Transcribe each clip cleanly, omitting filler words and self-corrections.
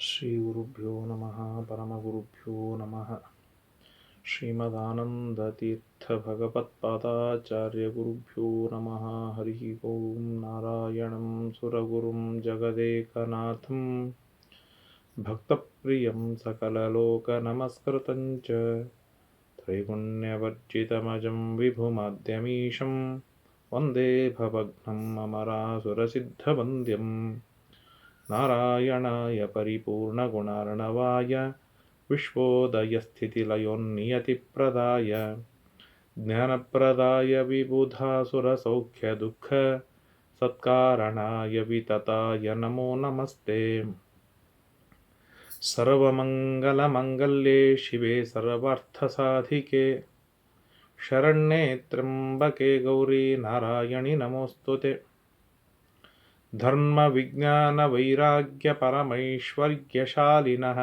ಶ್ರೀಗುರುಭ್ಯೋ ನಮಃ ಪರಮಗುರುಭ್ಯೋ ನಮಃ. ಶ್ರೀಮದಾನಂದತೀರ್ಥಭಗವತ್ಪಾದಾಚಾರ್ಯಗುರುಭ್ಯೋ ನಮಃ. ಹರಿ ಓಂ. ನಾರಾಯಣಂ ಸುರಗುರುಂ ಜಗದೇಕನಾಥಂ ಭಕ್ತಪ್ರಿಯಂ ಸಕಲಲೋಕನಮಸ್ಕೃತಂ ಚ ತ್ರೈಗುಣ್ಯವರ್ಜಿತಮಜಂ ವಿಭುಮಾದ್ಯಮೀಶಂ ವಂದೇ ಭವಘ್ನಂ ಅಮರಾಸುರಸಿದ್ಧವಂದ್ಯಂ. ನಾರಾಯಣಾಯ ಪರಿಪೂರ್ಣಗುಣಾರ್ಣವಾಯ ವಿಶ್ವೋದಯಸ್ಥಿತಿಲಯೋನ್ನಿಯತಿಪ್ರದಾಯ ಜ್ಞಾನಪ್ರದಾಯ ವಿಬುಧಾಸುರಸೌಖ್ಯದುಃಖ ಸತ್ಕಾರಣಾಯ ವಿತತಾಯ ನಮೋ ನಮಸ್ತೆ. ಸರ್ವಮಂಗಲಮಂಗಲ್ಯೆ ಶಿವೆ ಸರ್ವಾರ್ಥಸಾಧಿಕೆ ಶರಣ್ಯೆ ತ್ರ್ಯಂಬಕೆ ಗೌರಿ ನಾರಾಯಣಿ ನಮೋಸ್ತುತೆ. ಧರ್ಮ ವಿಜ್ಞಾನ ವೈರಾಗ್ಯ ಪರಮೈಶ್ವರ್ಯಶಾಲಿನಃ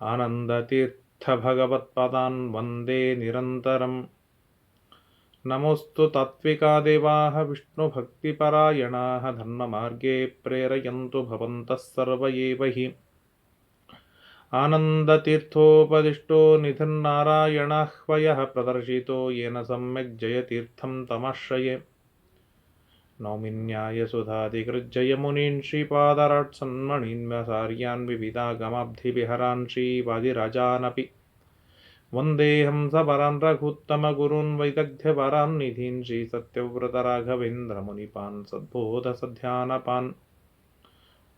ಆನಂದತೀರ್ಥ ಭಗವತ್ಪದಾನ್ ವಂದೇ ನಿರಂತರಂ. ನಮೋಸ್ತು ತಾತ್ವಿಕಾ ದೇವಾಃ ವಿಷ್ಣುಭಕ್ತಿಪರಾಯಣಾಃ ಧರ್ಮಮಾರ್ಗೇ ಪ್ರೇರಯಂತು ಭವಂತಃ ಸರ್ವ ಏವ ಹಿ. ಆನಂದತೀರ್ಥೋಪದಿಷ್ಟೋ ನಿಧಿರ್ನಾರಾಯಣಾಹ್ವಯಃ ಪ್ರದರ್ಶಿತೋ ಯೇನ ಸಮ್ಯಕ್ ಜಯತೀರ್ಥಂ ತಮಾಶ್ರಯೇ. ನೌಮಿನ್ಯಾಯಸುಧಾಧಿಕೃಜ್ಜಯಮುನೀನ್ ಶ್ರೀಪಾದರಾಟ್ ಸನ್ಮಣೀನ್ವ್ಯಾಸಾರ್ಯಾನ್ ವಿವಿಧಾಗಮಾಬ್ಧಿವಿಹರಾನ್ ಶ್ರೀವಾದಿರಾಜಾನಪಿ ವಂದೇಹಂ ಸಪರಾನ್ ರಘುತ್ತಮಗುರೂನ್ ವೈದಗ್ಧ್ಯಪರಾನ್ ನಿಧೀನ್ ಶ್ರೀಸತ್ಯವ್ರತರಾಘವೇಂದ್ರಮುನಿಪಾನ್ ಸದ್ಬೋಧಸಧ್ಯಾನಪಾನ್.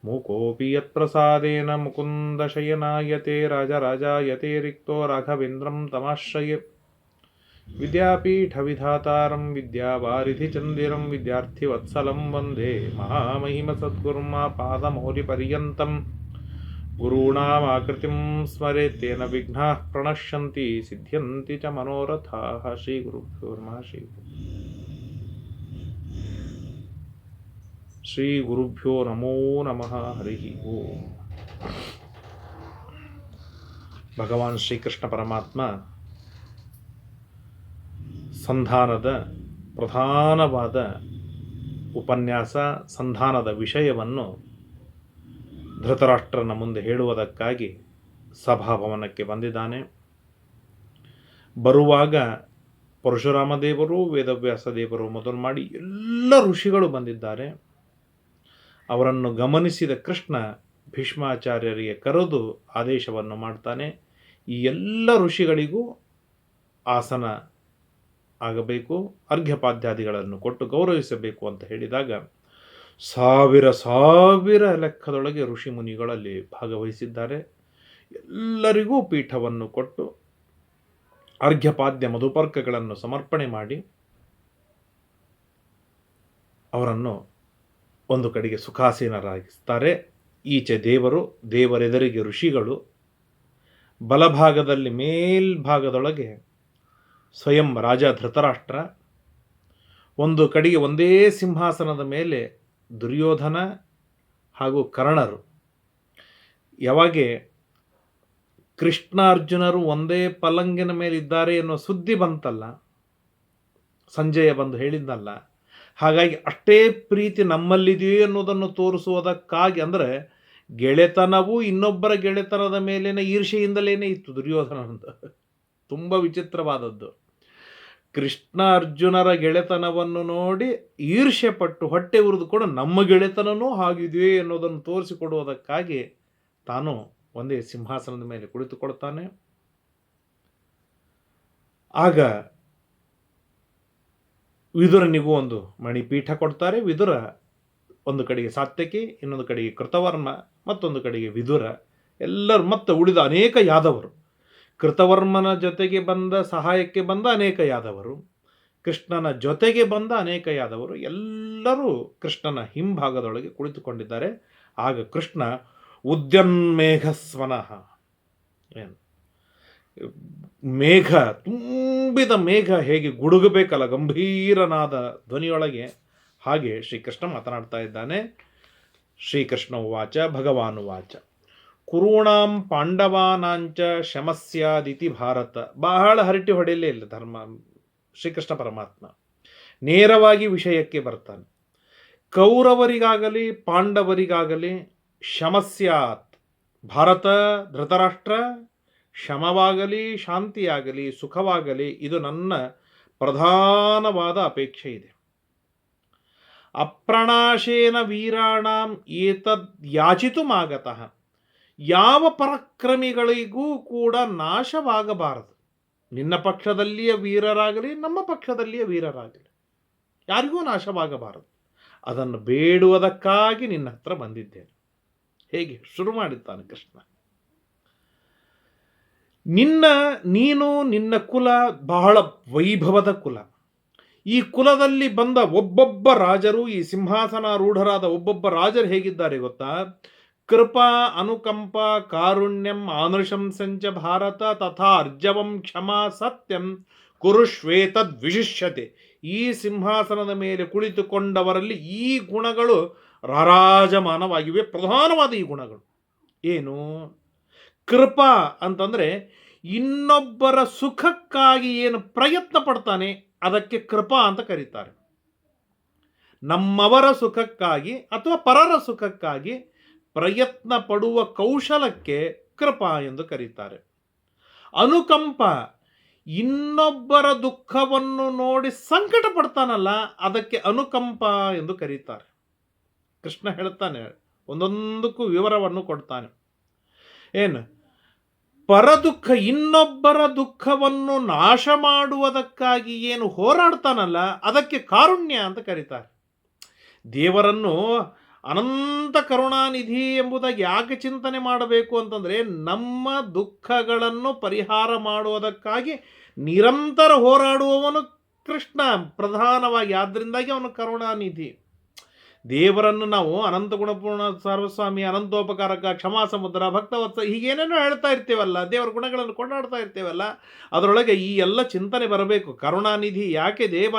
ಮೂಕೋऽಪಿ ಯತ್ಪ್ರಸಾದೇನ ಮುಕುಂದಶಯನಾಯತೆ ರಾಜರಾಜಾಯತೆ ರಿಕ್ತೋ ರಾಘವೇಂದ್ರಂ ತಮಾಶ್ರಯೇ. ವಿದ್ಯಾಪೀಠವಿಧಾತಾರಂ ವಿದ್ಯಾವಾರಿಧಿಚಂದಿರಂ ವಿದ್ಯಾರ್ಥಿವತ್ಸಲಂ ವಂದೇ ಮಹಾಮಹಿಮಸದ್ಗುರುಮಾಪಾದಮೌಲಿಪರ್ಯಂతం. ಗುರುಣಾಮಾಕೃತಿಂ ಸ್ಮರೇತ್ತೇನ ವಿಘ್ನಾಃ ಪ್ರಣಶ್ಯಂತಿ ಸಿದ್ಧ್ಯಂತಿ ಚ ಮನೋರಥಾಃ. ಶ್ರೀಗುರುಭ್ಯೋ ನಮಃ. ಶ್ರೀಗುರುಭ್ಯೋ ನಮೋ ನಮಃ. ಹರಿ ಓಂ. ಭಗವಾನ್ ಶ್ರೀಕೃಷ್ಣ ಪರಮಾತ್ಮ ಸಂಧಾನದ ಪ್ರಧಾನವಾದ ಉಪನ್ಯಾಸ, ಸಂಧಾನದ ವಿಷಯವನ್ನು ಧೃತರಾಷ್ಟ್ರನ ಮುಂದೆ ಹೇಳುವುದಕ್ಕಾಗಿ ಸಭಾಭವನಕ್ಕೆ ಬಂದಿದ್ದಾನೆ. ಬರುವಾಗ ಪರಶುರಾಮ ದೇವರು, ವೇದವ್ಯಾಸ ದೇವರು ಮೊದಲು ಮಾಡಿ ಎಲ್ಲ ಋಷಿಗಳು ಬಂದಿದ್ದಾರೆ. ಅವರನ್ನು ಗಮನಿಸಿದ ಕೃಷ್ಣ ಭೀಷ್ಮಾಚಾರ್ಯರಿಗೆ ಕರೆದು ಆದೇಶವನ್ನು ಮಾಡ್ತಾನೆ. ಈ ಎಲ್ಲ ಋಷಿಗಳಿಗೂ ಆಸನ ಆಗಬೇಕು, ಅರ್ಘ್ಯಪಾದ್ಯಾದಿಗಳನ್ನು ಕೊಟ್ಟು ಗೌರವಿಸಬೇಕು ಅಂತ ಹೇಳಿದಾಗ ಸಾವಿರ ಸಾವಿರ ಲೆಕ್ಕದೊಳಗೆ ಋಷಿ ಮುನಿಗಳಲ್ಲಿ ಭಾಗವಹಿಸಿದ್ದಾರೆ. ಎಲ್ಲರಿಗೂ ಪೀಠವನ್ನು ಕೊಟ್ಟು ಅರ್ಘ್ಯಪಾದ್ಯ ಮಧುಪರ್ಕಗಳನ್ನು ಸಮರ್ಪಣೆ ಮಾಡಿ ಅವರನ್ನು ಒಂದು ಕಡೆಗೆ ಸುಖಾಸೀನರಾಗಿಸ್ತಾರೆ. ಈಚೆ ದೇವರು, ದೇವರೆದುರಿಗೆ ಋಷಿಗಳು, ಬಲಭಾಗದಲ್ಲಿ ಮೇಲ್ಭಾಗದೊಳಗೆ ಸ್ವಯಂ ರಾಜ ಧೃತರಾಷ್ಟ್ರ, ಒಂದು ಕಡೆಗೆ ಒಂದೇ ಸಿಂಹಾಸನದ ಮೇಲೆ ದುರ್ಯೋಧನ ಹಾಗೂ ಕರ್ಣರು. ಯಾವಾಗೆ ಕೃಷ್ಣ ಅರ್ಜುನರು ಒಂದೇ ಪಲ್ಲಂಗಿನ ಮೇಲಿದ್ದಾರೆ ಎನ್ನುವ ಸುದ್ದಿ ಬಂತಲ್ಲ, ಸಂಜಯ ಬಂದು ಹೇಳಿದ್ದಲ್ಲ, ಹಾಗಾಗಿ ಅಷ್ಟೇ ಪ್ರೀತಿ ನಮ್ಮಲ್ಲಿದೆಯೇ ಅನ್ನೋದನ್ನು ತೋರಿಸುವುದಕ್ಕಾಗಿ, ಅಂದರೆ ಗೆಳೆತನವು ಇನ್ನೊಬ್ಬರ ಗೆಳೆತನದ ಮೇಲಿನ ಈರ್ಷೆಯಿಂದಲೇ ಇತ್ತು ದುರ್ಯೋಧನಂದು. ತುಂಬ ವಿಚಿತ್ರವಾದದ್ದು. ಕೃಷ್ಣ ಅರ್ಜುನರ ಗೆಳೆತನವನ್ನು ನೋಡಿ ಈರ್ಷ್ಯೆ ಪಟ್ಟು ಹೊಟ್ಟೆ ಉರಿದುಕೊಂಡು ನಮ್ಮ ಗೆಳೆತನವೂ ಹಾಗಿದೆಯೇ ಅನ್ನೋದನ್ನು ತೋರಿಸಿಕೊಡುವುದಕ್ಕಾಗಿ ತಾನು ಒಂದೇ ಸಿಂಹಾಸನದ ಮೇಲೆ ಕುಳಿತುಕೊಳ್ತಾನೆ. ಆಗ ವಿದುರನಿಗೂ ಒಂದು ಮಣಿಪೀಠ ಕೊಡ್ತಾರೆ. ವಿದುರ ಒಂದು ಕಡೆಗೆ ಸಾತ್ಯಕಿ, ಇನ್ನೊಂದು ಕಡೆಗೆ ಕೃತವರ್ಮ, ಮತ್ತೊಂದು ಕಡೆಗೆ ವಿದುರ, ಎಲ್ಲರೂ ಮತ್ತೆ ಉಳಿದ ಅನೇಕ ಯಾದವರು, ಕೃತವರ್ಮನ ಜೊತೆಗೆ ಬಂದ ಸಹಾಯಕ್ಕೆ ಬಂದ ಅನೇಕ ಯಾದವರು, ಕೃಷ್ಣನ ಜೊತೆಗೆ ಬಂದ ಅನೇಕ ಯಾದವರು, ಎಲ್ಲರೂ ಕೃಷ್ಣನ ಹಿಂಭಾಗದೊಳಗೆ ಕುಳಿತುಕೊಂಡಿದ್ದಾರೆ. ಆಗ ಕೃಷ್ಣ ಉದ್ಯನ್ಮೇಘಸ್ವನಃ, ಏನು ಮೇಘ, ತುಂಬಿದ ಮೇಘ ಹೇಗೆ ಗುಡುಗಬೇಕಲ್ಲ ಗಂಭೀರನಾದ ಧ್ವನಿಯೊಳಗೆ, ಹಾಗೆ ಶ್ರೀಕೃಷ್ಣ ಮಾತನಾಡ್ತಾ ಇದ್ದಾನೆ. ಶ್ರೀಕೃಷ್ಣ ಉವಾಚ ಭಗವಾನುವಾಚ ಕುರುಣಾಂ ಪಾಂಡವಾನಾಂಚ ಶಮಸ್ಯಾದಿತಿ ಭಾರತ. ಬಹಳ ಹರಟಿ ಹೊಡೆಯಲೇ ಇಲ್ಲ ಶ್ರೀಕೃಷ್ಣ ಪರಮಾತ್ಮ, ನೇರವಾಗಿ ವಿಷಯಕ್ಕೆ ಬರ್ತಾನೆ. ಕೌರವರಿಗಾಗಲಿ ಪಾಂಡವರಿಗಾಗಲಿ ಶಮಸ್ಯಾತ್ ಭಾರತ, ಧೃತರಾಷ್ಟ್ರ, ಶಮವಾಗಲಿ, ಶಾಂತಿಯಾಗಲಿ, ಸುಖವಾಗಲಿ, ಇದು ನನ್ನ ಪ್ರಧಾನವಾದ ಅಪೇಕ್ಷೆ ಇದೆ. ಅಪ್ರಣಾಶೇನ ವೀರಾಣಾಂ ಏತದ್ ಯಾಚಿತುಮಾಗತಃ. ಯಾವ ಪರಾಕ್ರಮಿಗಳಿಗೂ ಕೂಡ ನಾಶವಾಗಬಾರದು. ನಿನ್ನ ಪಕ್ಷದಲ್ಲಿಯ ವೀರರಾಗಲಿ, ನಮ್ಮ ಪಕ್ಷದಲ್ಲಿಯ ವೀರರಾಗಲಿ, ಯಾರಿಗೂ ನಾಶವಾಗಬಾರದು. ಅದನ್ನು ಬೇಡುವುದಕ್ಕಾಗಿ ನಿನ್ನ ಹತ್ರ ಬಂದಿದ್ದೇನೆ. ಹೇಗೆ ಶುರು ಮಾಡಿದ್ದಾನೆ ಕೃಷ್ಣ. ನಿನ್ನ ಕುಲ ಬಹಳ ವೈಭವದ ಕುಲ. ಈ ಕುಲದಲ್ಲಿ ಬಂದ ಒಬ್ಬೊಬ್ಬ ರಾಜರು, ಈ ಸಿಂಹಾಸನಾರೂಢರಾದ ಒಬ್ಬೊಬ್ಬ ರಾಜರು ಹೇಗಿದ್ದಾರೆ ಗೊತ್ತಾ? ಕೃಪಾ, ಅನುಕಂಪ, ಕಾರುಣ್ಯಂ, ಆನೃಶಂಸಂಚ ಭಾರತ ತಥಾ ಅರ್ಜವಂ, ಕ್ಷಮಾ, ಸತ್ಯಂ ಕುರುಶ್ವೇತದ್ ವಿಶಿಷ್ಯತೆ. ಈ ಸಿಂಹಾಸನದ ಮೇಲೆ ಕುಳಿತುಕೊಂಡವರಲ್ಲಿ ಈ ಗುಣಗಳು ರಾರಾಜಮಾನವಾಗಿವೆ. ಪ್ರಧಾನವಾದ ಈ ಗುಣಗಳು ಏನು? ಕೃಪಾ ಅಂತಂದರೆ ಇನ್ನೊಬ್ಬರ ಸುಖಕ್ಕಾಗಿ ಏನು ಪ್ರಯತ್ನ ಪಡ್ತಾನೆ ಅದಕ್ಕೆ ಕೃಪಾ ಅಂತ ಕರೀತಾರೆ. ನಮ್ಮವರ ಸುಖಕ್ಕಾಗಿ ಅಥವಾ ಪರರ ಸುಖಕ್ಕಾಗಿ ಪ್ರಯತ್ನ ಪಡುವ ಕೌಶಲಕ್ಕೆ ಕೃಪಾ ಎಂದು ಕರೀತಾರೆ. ಅನುಕಂಪ, ಇನ್ನೊಬ್ಬರ ದುಃಖವನ್ನು ನೋಡಿ ಸಂಕಟ ಪಡ್ತಾನಲ್ಲ ಅದಕ್ಕೆ ಅನುಕಂಪ ಎಂದು ಕರೀತಾರೆ. ಕೃಷ್ಣ ಹೇಳ್ತಾನೆ, ಒಂದೊಂದಕ್ಕೂ ವಿವರವನ್ನು ಕೊಡ್ತಾನೆ. ಏನು? ಪರದುಃಖ, ಇನ್ನೊಬ್ಬರ ದುಃಖವನ್ನು ನಾಶ ಮಾಡುವುದಕ್ಕಾಗಿ ಏನು ಹೋರಾಡ್ತಾನಲ್ಲ ಅದಕ್ಕೆ ಕಾರುಣ್ಯ ಅಂತ ಕರೀತಾರೆ. ದೇವರನ್ನು ಅನಂತ ಕರುಣಾನಿಧಿ ಎಂಬುದಾಗಿ ಯಾಕೆ ಚಿಂತನೆ ಮಾಡಬೇಕು ಅಂತಂದರೆ, ನಮ್ಮ ದುಃಖಗಳನ್ನು ಪರಿಹಾರ ಮಾಡುವುದಕ್ಕಾಗಿ ನಿರಂತರ ಹೋರಾಡುವವನು ಕೃಷ್ಣ ಪ್ರಧಾನವಾಗಿ. ಆದ್ದರಿಂದಾಗಿ ಅವನು ಕರುಣಾನಿಧಿ. ದೇವರನ್ನು ನಾವು ಅನಂತ ಗುಣಪೂರ್ಣ ಸರ್ವಸ್ವಾಮಿ, ಅನಂತೋಪಕಾರಕ, ಕ್ಷಮಾ ಸಮುದ್ರ, ಭಕ್ತವತ್ಸ, ಹೀಗೇನೇನೋ ಹೇಳ್ತಾ ಇರ್ತೇವಲ್ಲ, ದೇವರ ಗುಣಗಳನ್ನು ಕೊಂಡಾಡ್ತಾ ಇರ್ತೇವಲ್ಲ, ಅದರೊಳಗೆ ಈ ಎಲ್ಲ ಚಿಂತನೆ ಬರಬೇಕು. ಕರುಣಾನಿಧಿ ಯಾಕೆ ದೇವ?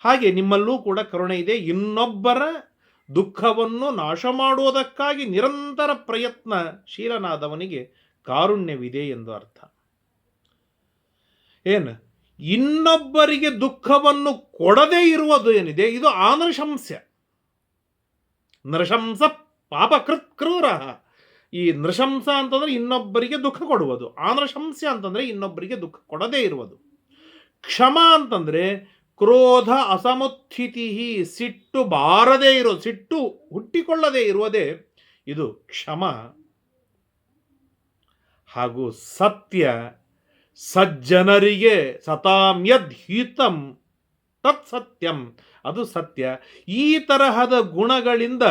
ಹಾಗೆ ನಿಮ್ಮಲ್ಲೂ ಕೂಡ ಕರುಣೆ ಇದೆ. ಇನ್ನೊಬ್ಬರ ದುಃಖವನ್ನು ನಾಶ ಮಾಡುವುದಕ್ಕಾಗಿ ನಿರಂತರ ಪ್ರಯತ್ನಶೀಲನಾದವನಿಗೆ ಕಾರುಣ್ಯವಿದೆ ಎಂದು ಅರ್ಥ. ಏನು? ಇನ್ನೊಬ್ಬರಿಗೆ ದುಃಖವನ್ನು ಕೊಡದೇ ಇರುವುದು ಏನಿದೆ ಇದು ಆನೃಶಂಸ್ಯ. ನೃಶಂಸ ಪಾಪಕೃತ್ ಕ್ರೂರ. ಈ ನೃಶಂಸ ಅಂತಂದರೆ ಇನ್ನೊಬ್ಬರಿಗೆ ದುಃಖ ಕೊಡುವುದು. ಆನೃಶಂಸ್ಯ ಅಂತಂದರೆ ಇನ್ನೊಬ್ಬರಿಗೆ ದುಃಖ ಕೊಡದೇ ಇರುವುದು. ಕ್ಷಮ ಅಂತಂದರೆ ಕ್ರೋಧ ಅಸಮುತ್ಥಿತಿ, ಸಿಟ್ಟು ಬಾರದೇ ಇರೋದು, ಸಿಟ್ಟು ಹುಟ್ಟಿಕೊಳ್ಳದೇ ಇರುವುದೇ ಇದು ಕ್ಷಮ. ಹಾಗೂ ಸತ್ಯ, ಸಜ್ಜನರಿಗೆ ಸತಾಮ್ಯದ್ ಹಿತಂ ತತ್ ಸತ್ಯಂ, ಅದು ಸತ್ಯ. ಈ ತರಹದ ಗುಣಗಳಿಂದ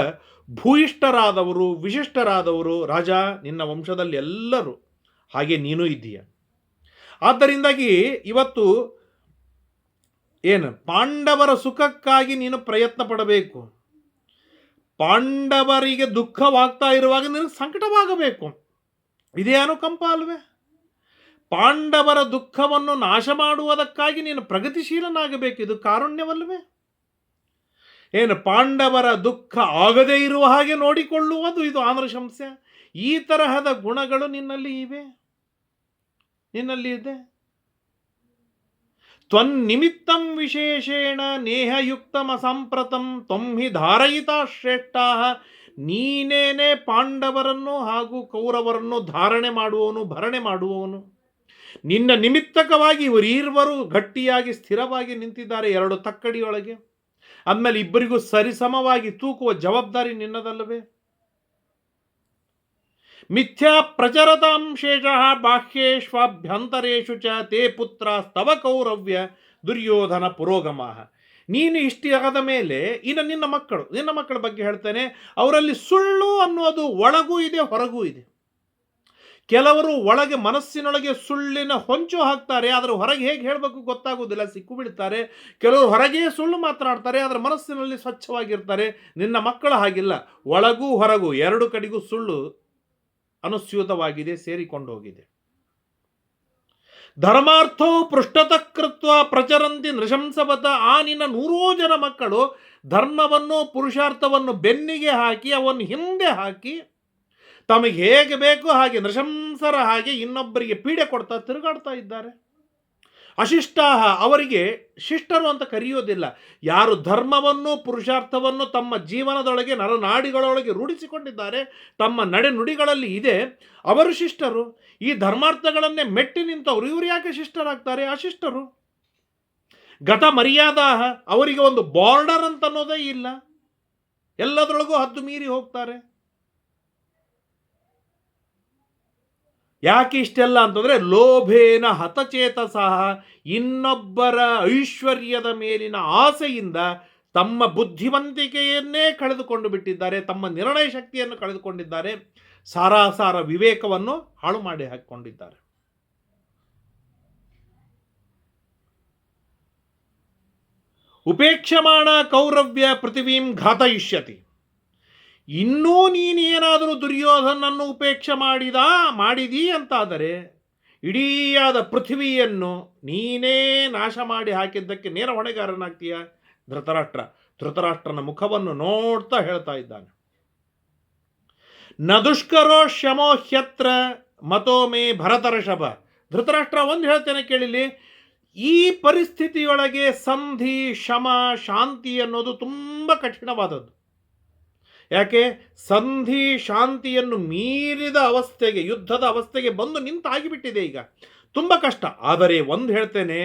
ಭೂಯಿಷ್ಠರಾದವರು, ವಿಶಿಷ್ಟರಾದವರು ರಾಜ, ನಿನ್ನ ವಂಶದಲ್ಲಿ ಎಲ್ಲರೂ ಹಾಗೆ ನೀನು ಇದ್ದೀಯ. ಆದ್ದರಿಂದಾಗಿ ಇವತ್ತು ಏನು, ಪಾಂಡವರ ಸುಖಕ್ಕಾಗಿ ನೀನು ಪ್ರಯತ್ನ ಪಡಬೇಕು. ಪಾಂಡವರಿಗೆ ದುಃಖವಾಗ್ತಾ ಇರುವಾಗ ನಿನಗೆ ಸಂಕಟವಾಗಬೇಕು. ಇದೇ ಅನುಕಂಪ ಅಲ್ವೇ? ಪಾಂಡವರ ದುಃಖವನ್ನು ನಾಶ ಮಾಡುವುದಕ್ಕಾಗಿ ನೀನು ಪ್ರಗತಿಶೀಲನಾಗಬೇಕು. ಇದು ಕಾರುಣ್ಯವಲ್ವೇ? ಏನು, ಪಾಂಡವರ ದುಃಖ ಆಗದೇ ಇರುವ ಹಾಗೆ ನೋಡಿಕೊಳ್ಳುವುದು ಇದು ಆನೃಶಂಸ್ಯ. ಈ ತರಹದ ಗುಣಗಳು ನಿನ್ನಲ್ಲಿ ಇವೆ, ನಿನ್ನಲ್ಲಿ ಇದೆ. ತ್ವನ್ನಿಮಿತ್ತಂ ವಿಶೇಷೇಣ ನೇಹಯುಕ್ತಂ ಅಸಂಪ್ರತಂ ತ್ವಂ ಹಿ ಧಾರಯಿತಾ ಶ್ರೇಷ್ಠಾ. ನೀನೇನೆ ಪಾಂಡವರನ್ನು ಹಾಗೂ ಕೌರವರನ್ನು ಧಾರಣೆ ಮಾಡುವವನು, ಭರಣೆ ಮಾಡುವವನು. ನಿನ್ನ ನಿಮಿತ್ತಕವಾಗಿ ಇವರೀರ್ವರು ಗಟ್ಟಿಯಾಗಿ ಸ್ಥಿರವಾಗಿ ನಿಂತಿದ್ದಾರೆ ಎರಡು ತಕ್ಕಡಿಯೊಳಗೆ. ಅಂದಮೇಲೆ ಇಬ್ಬರಿಗೂ ಸರಿಸಮವಾಗಿ ತೂಕುವ ಜವಾಬ್ದಾರಿ ನಿನ್ನದಲ್ಲವೇ? ಮಿಥ್ಯಾ ಪ್ರಚರತಾಂ ಶೇಷಃ ಬಾಹ್ಯೇಷ್ವಾಭ್ಯಂತರೇಷು ಚ ತೇ ಪುತ್ರ ಸ್ತವ ಕೌರವ್ಯ ದುರ್ಯೋಧನ ಪುರೋಗಮಃ. ನೀನು ಇಷ್ಟಾದ ಮೇಲೆ ಇನ್ನು ನಿನ್ನ ಮಕ್ಕಳ ಬಗ್ಗೆ ಹೇಳ್ತಾನೆ. ಅವರಲ್ಲಿ ಸುಳ್ಳು ಅನ್ನೋದು ಒಳಗೂ ಇದೆ, ಹೊರಗೂ ಇದೆ. ಕೆಲವರು ಒಳಗೆ ಮನಸ್ಸಿನೊಳಗೆ ಸುಳ್ಳಿನ ಹೊಂಚು ಹಾಕ್ತಾರೆ, ಆದರೆ ಹೊರಗೆ ಹೇಗೆ ಹೇಳಬೇಕು ಗೊತ್ತಾಗೋದಿಲ್ಲ, ಸಿಕ್ಕು ಬಿಡ್ತಾರೆ. ಕೆಲವರು ಹೊರಗೆ ಸುಳ್ಳು ಮಾತನಾಡ್ತಾರೆ, ಆದರೆ ಮನಸ್ಸಿನಲ್ಲಿ ಸ್ವಚ್ಛವಾಗಿರ್ತಾರೆ. ನಿನ್ನ ಮಕ್ಕಳು ಹಾಗಿಲ್ಲ, ಒಳಗೂ ಹೊರಗೂ ಎರಡು ಕಡೆಗೂ ಸುಳ್ಳು ಅನುಸ್ಯೂತವಾಗಿದೆ, ಸೇರಿಕೊಂಡು ಹೋಗಿದೆ. ಧರ್ಮಾರ್ಥೋ ಪೃಷ್ಠತಃ ಕೃತ್ವ ಪ್ರಚರಂತಿ ನೃಶಂಸವತ. ಆ ನಿನ್ನ 100 ಜನ ಮಕ್ಕಳು ಧರ್ಮವನ್ನು, ಪುರುಷಾರ್ಥವನ್ನು ಬೆನ್ನಿಗೆ ಹಾಕಿ, ಅವನ್ನು ಹಿಂದೆ ಹಾಕಿ, ತಮಗೆ ಹೇಗೆ ಬೇಕು ಹಾಗೆ ನೃಶಂಸರ ಹಾಗೆ ಇನ್ನೊಬ್ಬರಿಗೆ ಪೀಡೆ ಕೊಡ್ತಾ ತಿರುಗಾಡ್ತಾ ಇದ್ದಾರೆ. ಅಶಿಷ್ಟಾಹ, ಅವರಿಗೆ ಶಿಷ್ಟರು ಅಂತ ಕರೆಯೋದಿಲ್ಲ. ಯಾರು ಧರ್ಮವನ್ನು ಪುರುಷಾರ್ಥವನ್ನು ತಮ್ಮ ಜೀವನದೊಳಗೆ ನರನಾಡಿಗಳೊಳಗೆ ರೂಢಿಸಿಕೊಂಡಿದ್ದಾರೆ, ತಮ್ಮ ನಡೆನುಡಿಗಳಲ್ಲಿ ಇದೆ, ಅವರು ಶಿಷ್ಟರು. ಈ ಧರ್ಮಾರ್ಥಗಳನ್ನೇ ಮೆಟ್ಟಿ ನಿಂತವರು ಇವರು ಯಾಕೆ ಶಿಷ್ಟರಾಗ್ತಾರೆ? ಅಶಿಷ್ಟರು. ಗತ ಮರ್ಯಾದಾಹ, ಅವರಿಗೆ ಒಂದು ಬಾರ್ಡರ್ ಅಂತ ಅನ್ನೋದೇ ಇಲ್ಲ, ಎಲ್ಲದರೊಳಗೂ ಹದ್ದು ಮೀರಿ ಹೋಗ್ತಾರೆ. ಯಾಕೆ ಇಷ್ಟೆಲ್ಲ ಅಂತಂದರೆ ಲೋಭೇನ ಹತಚೇತಸಃ, ಇನ್ನೊಬ್ಬರ ಐಶ್ವರ್ಯದ ಮೇಲಿನ ಆಸೆಯಿಂದ ತಮ್ಮ ಬುದ್ಧಿವಂತಿಕೆಯನ್ನೇ ಕಳೆದುಕೊಂಡು ಬಿಟ್ಟಿದ್ದಾರೆ, ತಮ್ಮ ನಿರ್ಣಯ ಶಕ್ತಿಯನ್ನು ಕಳೆದುಕೊಂಡಿದ್ದಾರೆ, ಸಾರಾಸಾರ ವಿವೇಕವನ್ನು ಹಾಳು ಮಾಡಿ ಹಾಕಿಕೊಂಡಿದ್ದಾರೆ. ಉಪೇಕ್ಷಮಾಣ ಕೌರವ್ಯ ಪೃಥಿವೀಂ ಘಾತಯಿಷ್ಯತಿ. ಇನ್ನೂ ನೀನೇನಾದರೂ ದುರ್ಯೋಧನನ್ನು ಉಪೇಕ್ಷೆ ಮಾಡಿದೀ ಅಂತಾದರೆ ಇಡೀಯಾದ ಪೃಥ್ವಿಯನ್ನು ನೀನೇ ನಾಶ ಮಾಡಿ ಹಾಕಿದ್ದಕ್ಕೆ ನೇರ ಹೊಣೆಗಾರನಾಗ್ತೀಯ ಧೃತರಾಷ್ಟ್ರನ ಮುಖವನ್ನು ನೋಡ್ತಾ ಹೇಳ್ತಾ ಇದ್ದಾನೆ. ನ ದುಷ್ಕರೋ ಶಮೋ ಹ್ಯತ್ರ ಮತೋ ಮೇ ಭರತರ್ಷಭ. ಧೃತರಾಷ್ಟ್ರ, ಒಂದು ಹೇಳ್ತೇನೆ ಕೇಳಿಲಿ, ಈ ಪರಿಸ್ಥಿತಿಯೊಳಗೆ ಸಂಧಿ, ಶಮ, ಶಾಂತಿ ಅನ್ನೋದು ತುಂಬ ಕಠಿಣವಾದದ್ದು. ಯಾಕೆ? ಸಂಧಿ ಶಾಂತಿಯನ್ನು ಮೀರಿದ ಅವಸ್ಥೆಗೆ, ಯುದ್ಧದ ಅವಸ್ಥೆಗೆ ಬಂದು ನಿಂತಾಗಿಬಿಟ್ಟಿದೆ ಈಗ, ತುಂಬ ಕಷ್ಟ. ಆದರೆ ಒಂದು ಹೇಳ್ತೇನೆ,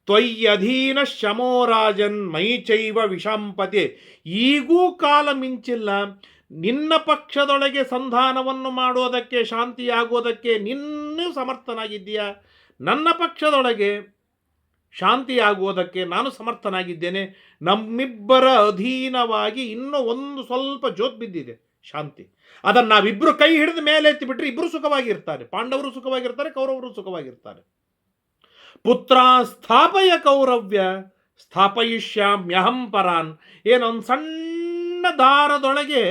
ತ್ವಯ್ಯಧೀನ ಶಮೋ ರಾಜನ್ ಮೈ ಚೈವ ವಿಷಾಂಪತೆ. ಈಗೂ ಕಾಲ ಮಿಂಚಿಲ್ಲ, ನಿನ್ನ ಪಕ್ಷದೊಳಗೆ ಸಂಧಾನವನ್ನು ಮಾಡೋದಕ್ಕೆ, ಶಾಂತಿಯಾಗೋದಕ್ಕೆ ನಿನ್ನೂ ಸಮರ್ಥನಾಗಿದ್ದೀಯಾ. ನನ್ನ ಪಕ್ಷದೊಳಗೆ ಶಾಂತಿಯಾಗುವುದಕ್ಕೆ ನಾನು ಸಮರ್ಥನಾಗಿದ್ದೇನೆ. ನಮ್ಮಿಬ್ಬರ ಅಧೀನವಾಗಿ ಇನ್ನೂ ಒಂದು ಸ್ವಲ್ಪ ಜೋತ್ ಬಿದ್ದಿದೆ ಶಾಂತಿ. ಅದನ್ನು ನಾವಿಬ್ಬರು ಕೈ ಹಿಡಿದ ಮೇಲೆ ಎತ್ತಿ ಬಿಟ್ಟರೆ ಇಬ್ಬರು ಸುಖವಾಗಿರ್ತಾರೆ, ಪಾಂಡವರು ಸುಖವಾಗಿರ್ತಾರೆ, ಕೌರವರು ಸುಖವಾಗಿರ್ತಾರೆ. ಪುತ್ರ ಸ್ಥಾಪಯ ಕೌರವ್ಯ ಸ್ಥಾಪಯಿಷ್ಯಾಮ್ಯಹಂ ಪರಾನ್. ಏನೊಂದು ಸಣ್ಣ ದಾರದೊಳಗೆ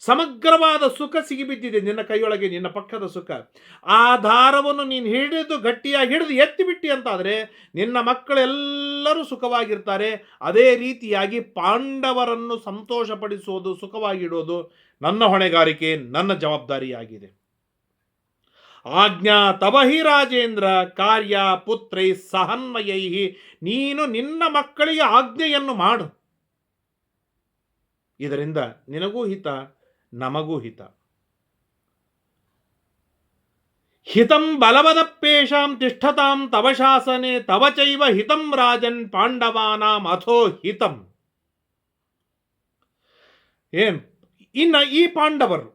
ಸಮಗ್ರವಾದ ಸುಖ ಸಿಗಿಬಿದ್ದಿದೆ ನಿನ್ನ ಕೈಯೊಳಗೆ, ನಿನ್ನ ಪಕ್ಷದ ಸುಖ. ಆ ದಾರವನ್ನು ನೀನು ಹಿಡಿದು ಗಟ್ಟಿಯಾಗಿ ಹಿಡಿದು ಎತ್ತಿಬಿಟ್ಟಿ ಅಂತಾದರೆ ನಿನ್ನ ಮಕ್ಕಳೆಲ್ಲರೂ ಸುಖವಾಗಿರ್ತಾರೆ. ಅದೇ ರೀತಿಯಾಗಿ ಪಾಂಡವರನ್ನು ಸಂತೋಷಪಡಿಸೋದು, ಸುಖವಾಗಿಡೋದು ನನ್ನ ಹೊಣೆಗಾರಿಕೆ, ನನ್ನ ಜವಾಬ್ದಾರಿಯಾಗಿದೆ. ಆಜ್ಞಾ ತವಹಿ ರಾಜೇಂದ್ರ ಕಾರ್ಯ ಪುತ್ರೈ ಸಹನ್ಮಯೈ. ನೀನು ನಿನ್ನ ಮಕ್ಕಳಿಗೆ ಆಜ್ಞೆಯನ್ನು ಮಾಡು, ಇದರಿಂದ ನಿನಗೂ ಹಿತ, ನಮಗೂ ಹಿತ. ಹಿತಂ ಬಲವದಪ್ಪೇಷಾಂ ತಿಷ್ಠತಾಂ ತವ ಶಾಸನೆ ತವ ಚೈವ ಹಿತಂ ರಾಜನ್ ಪಾಂಡವಾನಾಂ ಅಥೋ ಹಿತಂ. ಇನ್ನು ಈ ಪಾಂಡವರು,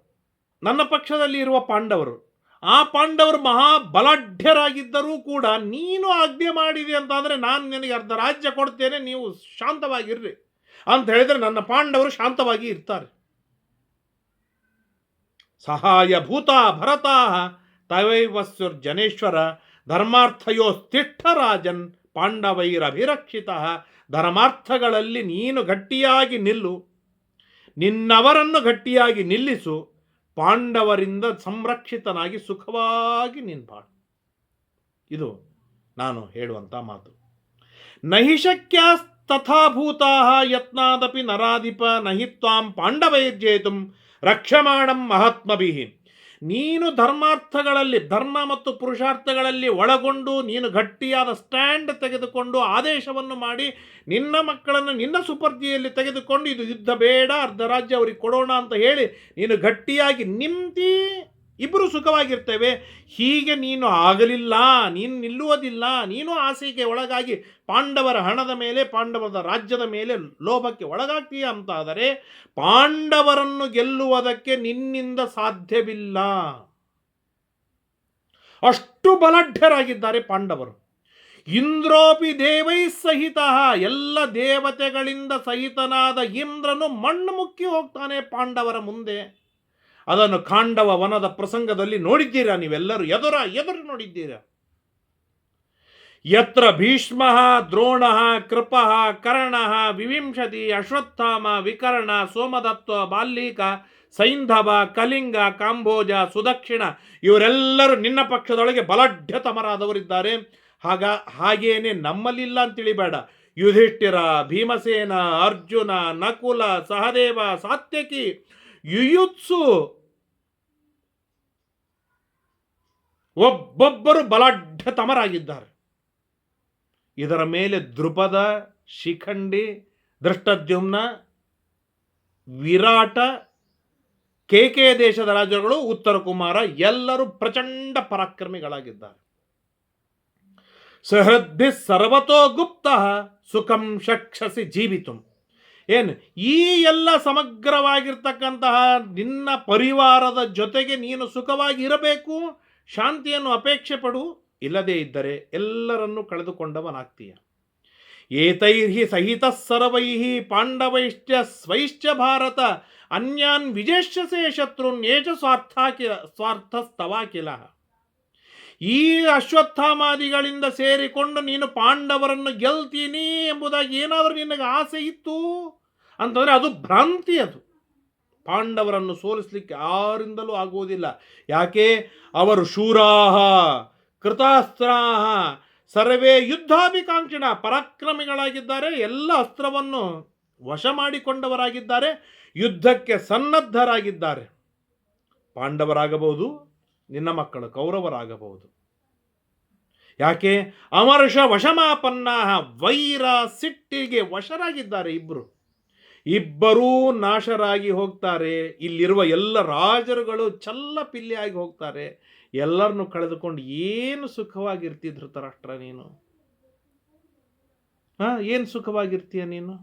ನನ್ನ ಪಕ್ಷದಲ್ಲಿ ಇರುವ ಪಾಂಡವರು, ಆ ಪಾಂಡವರು ಮಹಾಬಲಾಢ್ಯರಾಗಿದ್ದರೂ ಕೂಡ ನೀನು ಆಜ್ಞೆ ಮಾಡಿದೆ ಅಂತಾದರೆ ನಾನು ನಿನಗೆ ಅರ್ಧ ರಾಜ್ಯ ಕೊಡ್ತೇನೆ, ನೀವು ಶಾಂತವಾಗಿರ್ರಿ ಅಂತ ಹೇಳಿದರೆ ನನ್ನ ಪಾಂಡವರು ಶಾಂತವಾಗಿ ಇರ್ತಾರೆ. ಸಹಾಯ ಭೂತ ಭರತಾ ತವೈವಸ್ಯುರ್ಜನೇಶ್ವರ ಧರ್ಮಾರ್ಥಯೋಸ್ತಿಷ್ಠ ರಾಜನ್ ಪಾಂಡವೈರಭಿರಕ್ಷಿತ. ಧರ್ಮಾರ್ಥಗಳಲ್ಲಿ ನೀನು ಗಟ್ಟಿಯಾಗಿ ನಿಲ್ಲು, ನಿನ್ನವರನ್ನು ಗಟ್ಟಿಯಾಗಿ ನಿಲ್ಲಿಸು, ಪಾಂಡವರಿಂದ ಸಂರಕ್ಷಿತನಾಗಿ ಸುಖವಾಗಿ ನಿನ್ಬಾಳು. ಇದು ನಾನು ಹೇಳುವಂಥ ಮಾತು. ನಹಿ ಶಕ್ಯಾಸ್ತಥಾಭೂತಾ ಯತ್ನಾದಪಿ ನರಾಧಿಪ ನಹಿ ತ್ವಾಂ ಪಾಂಡವೈರ್ಜೇತುಂ ರಕ್ಷಮಾಣಂ ಮಹಾತ್ಮಭಿಃ. ನೀನು ಧರ್ಮಾರ್ಥಗಳಲ್ಲಿ, ಧರ್ಮ ಮತ್ತು ಪುರುಷಾರ್ಥಗಳಲ್ಲಿ ಒಳಗೊಂಡು ನೀನು ಗಟ್ಟಿಯಾದ ಸ್ಟ್ಯಾಂಡ್ ತೆಗೆದುಕೊಂಡು ಆದೇಶವನ್ನು ಮಾಡಿ ನಿನ್ನ ಮಕ್ಕಳನ್ನು ನಿನ್ನ ಸುಪರ್ದಿಯಲ್ಲಿ ತೆಗೆದುಕೊಂಡು ಇದು ಯುದ್ಧ ಬೇಡ, ಅರ್ಧ ರಾಜ್ಯ ಅವರಿಗೆ ಕೊಡೋಣ ಅಂತ ಹೇಳಿ ನೀನು ಗಟ್ಟಿಯಾಗಿ ನಿಂತಿ ಇಬ್ಬರು ಸುಖವಾಗಿರ್ತೇವೆ. ಹೀಗೆ ನೀನು ಆಗಲಿಲ್ಲ, ನೀನು ನಿಲ್ಲುವುದಿಲ್ಲ, ನೀನು ಆಸೆಗೆ ಒಳಗಾಗಿ ಪಾಂಡವರ ಹಣದ ಮೇಲೆ, ಪಾಂಡವರ ರಾಜ್ಯದ ಮೇಲೆ ಲೋಭಕ್ಕೆ ಒಳಗಾಗ್ತೀಯ ಅಂತಾದರೆ ಪಾಂಡವರನ್ನು ಗೆಲ್ಲುವುದಕ್ಕೆ ನಿನ್ನಿಂದ ಸಾಧ್ಯವಿಲ್ಲ. ಅಷ್ಟು ಬಲಾಢ್ಯರಾಗಿದ್ದಾರೆ ಪಾಂಡವರು. ಇಂದ್ರೋಪಿ ದೇವೈ ಸಹಿತ, ಎಲ್ಲ ದೇವತೆಗಳಿಂದ ಸಹಿತನಾದ ಇಂದ್ರನು ಮಣ್ಣು ಮುಕ್ಕಿ ಹೋಗ್ತಾನೆ ಪಾಂಡವರ ಮುಂದೆ. ಅದನ್ನು ಖಾಂಡವ ವನದ ಪ್ರಸಂಗದಲ್ಲಿ ನೋಡಿದ್ದೀರಾ ನೀವೆಲ್ಲರೂ, ಎದುರು ನೋಡಿದ್ದೀರಾ. ಯತ್ರ ಭೀಷ್ಮ ದ್ರೋಣ ಕೃಪ ಕರ್ಣ ವಿವಿಂಶತಿ ಅಶ್ವತ್ಥಾಮ ವಿಕರ್ಣ ಸೋಮದತ್ತ ಬಾಲ್ಮೀಕ ಸೈಂಧವ ಕಲಿಂಗ ಕಾಂಬೋಜ ಸುದಕ್ಷಿಣ, ಇವರೆಲ್ಲರೂ ನಿನ್ನ ಪಕ್ಷದೊಳಗೆ ಬಲಾಢ್ಯತಮರಾದವರಿದ್ದಾರೆ. ಹಾಗೇನೆ ನಮ್ಮಲ್ಲಿಲ್ಲ ಅಂತೇಳಿಬೇಡ. ಯುಧಿಷ್ಠಿರ, ಭೀಮಸೇನ, ಅರ್ಜುನ, ನಕುಲ, ಸಹದೇವ, ಸಾತ್ಯಕಿ, ಯುಯುತ್ಸು, ಒಬ್ಬೊಬ್ಬರು ಬಲಾಢ್ಯತಮರಾಗಿದ್ದಾರೆ. ಇದರ ಮೇಲೆ ದ್ರುಪದ, ಶಿಖಂಡಿ, ದೃಷ್ಟದ್ಯುಮ್ನ, ವಿರಾಟ, ಕೇಕೆ ದೇಶದ ರಾಜರುಗಳು, ಉತ್ತರ ಕುಮಾರ ಎಲ್ಲರೂ ಪ್ರಚಂಡ ಪರಾಕ್ರಮಿಗಳಾಗಿದ್ದಾರೆ. ಸಹೃದ್ಭಿ ಸರ್ವತೋ ಗುಪ್ತ ಸುಖಂ ಶಕ್ಷಸಿ ಜೀವಿತು. ಏನು ಈ ಎಲ್ಲ ಸಮಗ್ರವಾಗಿರ್ತಕ್ಕಂತಹ ನಿನ್ನ ಪರಿವಾರದ ಜೊತೆಗೆ ನೀನು ಸುಖವಾಗಿ ಇರಬೇಕು, ಶಾಂತಿಯನ್ನು ಅಪೇಕ್ಷೆ ಪಡು. ಇಲ್ಲದೇ ಇದ್ದರೆ ಎಲ್ಲರನ್ನೂ ಕಳೆದುಕೊಂಡವನಾಗ್ತೀಯ. ಏತೈರ್ಹಿ ಸಹಿತ ಸರ್ವೈಃ ಪಾಂಡವೈಶ್ಚ ಸ್ವೈಶ್ಚ ಭಾರತ ಅನ್ಯಾನ್ ವಿಜೇಷ್ಯಸೆ ಶತ್ರುನ್ ಏಷ ಸ್ವಾರ್ಥಸ್ತವಾಕಿಲ. ಈ ಅಶ್ವತ್ಥಾಮಾದಿಗಳಿಂದ ಸೇರಿಕೊಂಡು ನೀನು ಪಾಂಡವರನ್ನು ಗೆಲ್ತೀನಿ ಎಂಬುದಾಗಿ ಏನಾದರೂ ನಿನಗೆ ಆಸೆ ಇತ್ತು ಅಂತಂದರೆ ಅದು ಭ್ರಾಂತಿ. ಅದು ಪಾಂಡವರನ್ನು ಸೋಲಿಸಲಿಕ್ಕೆ ಯಾರಿಂದಲೂ ಆಗುವುದಿಲ್ಲ. ಯಾಕೆ? ಅವರು ಶೂರಾಹ ಕೃತಾಸ್ತ್ರಾಹ ಸರ್ವೇ ಯುದ್ಧಾಭಿಕಾಂಕ್ಷಿಣ, ಪರಾಕ್ರಮಿಗಳಾಗಿದ್ದಾರೆ, ಎಲ್ಲ ಅಸ್ತ್ರವನ್ನು ವಶ ಮಾಡಿಕೊಂಡವರಾಗಿದ್ದಾರೆ, ಯುದ್ಧಕ್ಕೆ ಸನ್ನದ್ಧರಾಗಿದ್ದಾರೆ. ಪಾಂಡವರಾಗಬಹುದು, ನಿನ್ನ ಮಕ್ಕಳು ಕೌರವರಾಗಬಹುದು. ಯಾಕೆ? ಅಮರ್ಷ ವಶಮಾಪನ್ನ, ವೈರ ಸಿಟ್ಟಿಗೆ ವಶರಾಗಿದ್ದಾರೆ. ಇಬ್ಬರೂ ನಾಶರಾಗಿ ಹೋಗ್ತಾರೆ. ಇಲ್ಲಿರುವ ಎಲ್ಲ ರಾಜರುಗಳು ಚಲ್ಲಪಿಲ್ಲಿಯಾಗಿ ಹೋಗ್ತಾರೆ. ಎಲ್ಲರನ್ನು ಕಳೆದುಕೊಂಡು ಏನು ಸುಖವಾಗಿರ್ತಿ ಧೃತರಾಷ್ಟ್ರ ನೀನು? ಏನು ಸುಖವಾಗಿರ್ತೀಯ ನೀನು?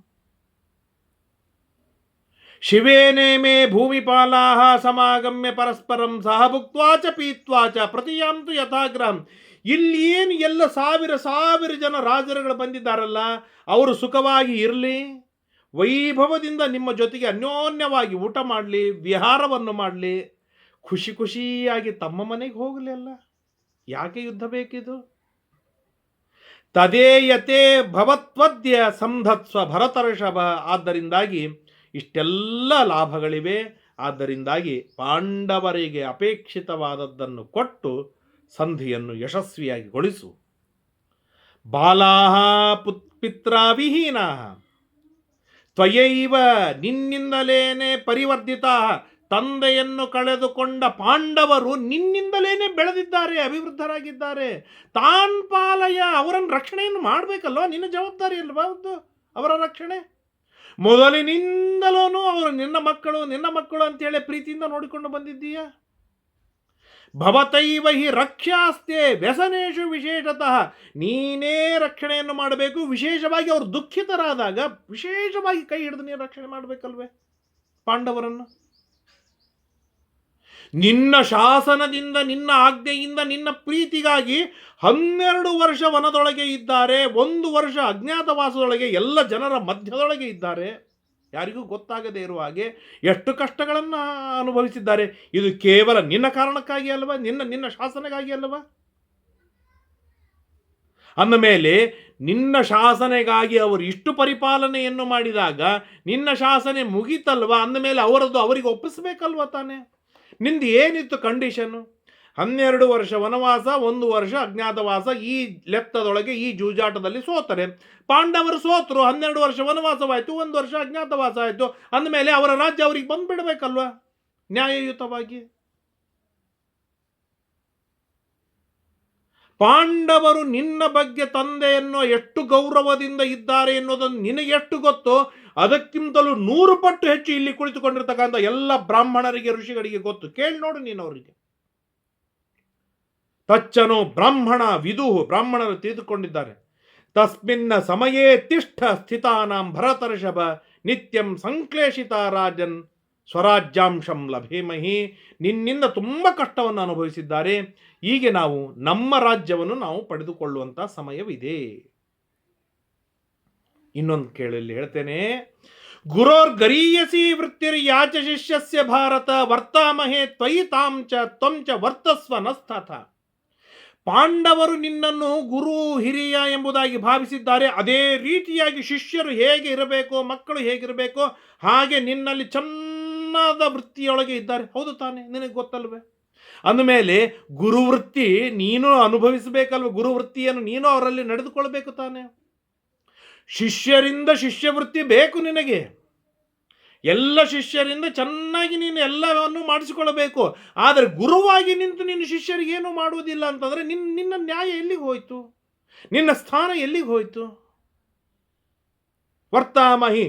ಶಿವೇನೇಮೇ ಭೂಮಿಪಾಲಾಹ ಸಮಾಗಮ್ಯ ಪರಸ್ಪರಂ ಸಹ ಭುಕ್ತ್ವಾಚ ಪೀತ್ವಾಚ ಪ್ರತಿಯಾಂತು ಯಥಾಗ್ರಹಂ. ಇಲ್ಲಿ ಏನು ಎಲ್ಲ ಸಾವಿರ ಜನ ರಾಜರುಗಳು ಬಂದಿದ್ದಾರಲ್ಲ, ಅವರು ಸುಖವಾಗಿ ಇರಲಿ, ವೈಭವದಿಂದ ನಿಮ್ಮ ಜೊತೆಗೆ ಅನ್ಯೋನ್ಯವಾಗಿ ಊಟ ಮಾಡಲಿ, ವಿಹಾರವನ್ನು ಮಾಡಲಿ, ಖುಷಿಯಾಗಿ ತಮ್ಮ ಮನೆಗೆ ಹೋಗಲಿ ಅಲ್ಲ. ಯಾಕೆ ಯುದ್ಧ ಬೇಕಿದು? ತದೇಯತೆ ಭವತ್ವದ್ಯ ಸಂಧತ್ಸ್ವ ಭರತರ್ಷಭ. ಆದ್ದರಿಂದಾಗಿ ಇಷ್ಟೆಲ್ಲ ಲಾಭಗಳಿವೆ. ಆದ್ದರಿಂದಾಗಿ ಪಾಂಡವರಿಗೆ ಅಪೇಕ್ಷಿತವಾದದ್ದನ್ನು ಕೊಟ್ಟು ಸಂಧಿಯನ್ನು ಯಶಸ್ವಿಯಾಗಿ ಗೊಳಿಸು. ಬಾಲಾಹ ಪಿತ್ರಾವಿಹೀನಾಹ ತ್ವಯೈವ, ನಿನ್ನಿಂದಲೇನೆ ಪರಿವರ್ಧಿತಾ. ತಂದೆಯನ್ನು ಕಳೆದುಕೊಂಡ ಪಾಂಡವರು ನಿನ್ನಿಂದಲೇನೆ ಬೆಳೆದಿದ್ದಾರೆ, ಅಭಿವೃದ್ಧರಾಗಿದ್ದಾರೆ. ತಾನ್ ಪಾಲಯ, ಅವರನ್ನು ರಕ್ಷಣೆಯನ್ನು ಮಾಡಬೇಕಲ್ವ, ನಿನ್ನ ಜವಾಬ್ದಾರಿ ಅಲ್ವಾ ಅವರ ರಕ್ಷಣೆ. ಮೊದಲಿನಿಂದಲೂ ಅವರು ನಿನ್ನ ಮಕ್ಕಳು ಅಂತೇಳಿ ಪ್ರೀತಿಯಿಂದ ನೋಡಿಕೊಂಡು ಬಂದಿದ್ದೀಯ. ಭವತೈವ ಹಿ ರಕ್ಷಾಸ್ತೆ ವ್ಯಸನೇಶು ವಿಶೇಷತಃ. ನೀನೇ ರಕ್ಷಣೆಯನ್ನು ಮಾಡಬೇಕು. ವಿಶೇಷವಾಗಿ ಅವರು ದುಃಖಿತರಾದಾಗ ವಿಶೇಷವಾಗಿ ಕೈ ಹಿಡಿದು ನೀನು ರಕ್ಷಣೆ ಮಾಡಬೇಕಲ್ವೇ ಪಾಂಡವರನ್ನು. ನಿನ್ನ ಶಾಸನದಿಂದ, ನಿನ್ನ ಆಜ್ಞೆಯಿಂದ, ನಿನ್ನ ಪ್ರೀತಿಗಾಗಿ 12 ವರ್ಷ ವನದೊಳಗೆ ಇದ್ದಾರೆ, 1 ವರ್ಷ ಅಜ್ಞಾತವಾಸದೊಳಗೆ ಎಲ್ಲ ಜನರ ಮಧ್ಯದೊಳಗೆ ಇದ್ದಾರೆ. ಯಾರಿಗೂ ಗೊತ್ತಾಗದೇ ಇರುವ ಹಾಗೆ ಎಷ್ಟು ಕಷ್ಟಗಳನ್ನು ಅನುಭವಿಸಿದ್ದಾರೆ. ಇದು ಕೇವಲ ನಿನ್ನ ಕಾರಣಕ್ಕಾಗಿ ಅಲ್ವಾ, ನಿನ್ನ ಶಾಸನೆಗಾಗಿ ಅಲ್ವಾ? ಅಂದಮೇಲೆ ನಿನ್ನ ಶಾಸನೆಗಾಗಿ ಅವರು ಇಷ್ಟು ಪರಿಪಾಲನೆಯನ್ನು ಮಾಡಿದಾಗ ನಿನ್ನ ಶಾಸನೆ ಮುಗೀತಲ್ವಾ? ಅಂದಮೇಲೆ ಅವರಿಗೆ ಒಪ್ಪಿಸ್ಬೇಕಲ್ವ ತಾನೆ? ನಿಂದು ಏನಿತ್ತು ಕಂಡೀಷನ್ನು? 12 ವರ್ಷ ವನವಾಸ, 1 ವರ್ಷ ಅಜ್ಞಾತವಾಸ. ಈ ಲೆಕ್ಕದೊಳಗೆ ಈ ಜೂಜಾಟದಲ್ಲಿ ಸೋತರೆ ಪಾಂಡವರು ಸೋತರು. 12 ವರ್ಷ ವನವಾಸವಾಯಿತು, 1 ವರ್ಷ ಅಜ್ಞಾತವಾಸ ಆಯಿತು. ಅಂದಮೇಲೆ ಅವರ ರಾಜ್ಯ ಅವರಿಗೆ ಬಂದ್ಬಿಡಬೇಕಲ್ವ ನ್ಯಾಯಯುತವಾಗಿ. ಪಾಂಡವರು ನಿನ್ನ ಬಗ್ಗೆ ತಂದೆಯನ್ನು ಎಷ್ಟು ಗೌರವದಿಂದ ಇದ್ದಾರೆ ಎನ್ನುವುದನ್ನು ನಿನಗೆ ಎಷ್ಟು ಗೊತ್ತೋ ಅದಕ್ಕಿಂತಲೂ 100 ಪಟ್ಟು ಹೆಚ್ಚು ಇಲ್ಲಿ ಕುಳಿತುಕೊಂಡಿರ್ತಕ್ಕಂಥ ಎಲ್ಲ ಬ್ರಾಹ್ಮಣರಿಗೆ, ಋಷಿಗಳಿಗೆ ಗೊತ್ತು. ಕೇಳಿ ನೋಡು ನೀನು ಅವರಿಗೆ. ತಚ್ಚನೋ ಬ್ರಾಹ್ಮಣ ವಿದುಹು, ಬ್ರಾಹ್ಮಣರು ತಿಳಿದುಕೊಂಡಿದ್ದಾರೆ. ತಸ್ಮಿನ್ನ ಸಮಯೇ ತಿಷ್ಠ ಸ್ಥಿತಾನಾಂ ಭರತರ್ಷಭ ನಿತ್ಯಂ ಸಂಕ್ಲೇಶಿತ ರಾಜನ್ ಸ್ವರಾಜ್ಯಾಂಶಂ ಲಭೇಮಹಿ. ನಿನ್ನಿಂದ ತುಂಬ ಕಷ್ಟವನ್ನು ಅನುಭವಿಸಿದ್ದಾರೆ. ಹೀಗೆ ನಮ್ಮ ರಾಜ್ಯವನ್ನು ನಾವು ಪಡೆದುಕೊಳ್ಳುವಂಥ ಸಮಯವಿದೆ. ಇನ್ನೊಂದು ಕೇಳಲ್ಲಿ ಹೇಳ್ತೇನೆ. ಗುರೋರ್ ಗರೀಯಸಿ ವೃತ್ತಿರ್ ಯಾಚ ಶಿಷ್ಯಸ್ಯ ಭಾರತ ವರ್ತಾಮಹೇ ತ್ವಯಿ ತಾಂಚ ತ್ವಂಚ ವರ್ತಸ್ವ ನಸ್ತಥ. ಪಾಂಡವರು ನಿನ್ನನ್ನು ಗುರು ಹಿರಿಯ ಎಂಬುದಾಗಿ ಭಾವಿಸಿದ್ದಾರೆ. ಅದೇ ರೀತಿಯಾಗಿ ಶಿಷ್ಯರು ಹೇಗೆ ಇರಬೇಕೋ, ಮಕ್ಕಳು ಹೇಗಿರಬೇಕೋ ಹಾಗೆ ನಿನ್ನಲ್ಲಿ ಚೆನ್ನಾದ ವೃತ್ತಿಯೊಳಗೆ ಇದ್ದಾರೆ. ಹೌದು ತಾನೆ? ನಿನಗೆ ಗೊತ್ತಲ್ವೇ? ಅಂದಮೇಲೆ ಗುರುವೃತ್ತಿ ನೀನು ಅನುಭವಿಸಬೇಕಲ್ವ? ಗುರುವೃತ್ತಿಯನ್ನು ನೀನು ಅವರಲ್ಲಿ ನಡೆದುಕೊಳ್ಬೇಕು ತಾನೆ? ಶಿಷ್ಯರಿಂದ ಶಿಷ್ಯವೃತ್ತಿ ಬೇಕು ನಿನಗೆ. ಎಲ್ಲ ಶಿಷ್ಯರಿಂದ ಚೆನ್ನಾಗಿ ನೀನು ಎಲ್ಲವನ್ನು ಮಾಡಿಸಿಕೊಳ್ಳಬೇಕು. ಆದರೆ ಗುರುವಾಗಿ ನಿಂತು ನೀನು ಶಿಷ್ಯರಿಗೆ ಏನು ಮಾಡುವುದಿಲ್ಲ ಅಂತಂದರೆ ನಿನ್ನ ನ್ಯಾಯ ಎಲ್ಲಿಗೆ ಹೋಯಿತು? ನಿನ್ನ ಸ್ಥಾನ ಎಲ್ಲಿಗೆ ಹೋಯಿತು? ವರ್ತಾಮಹಿ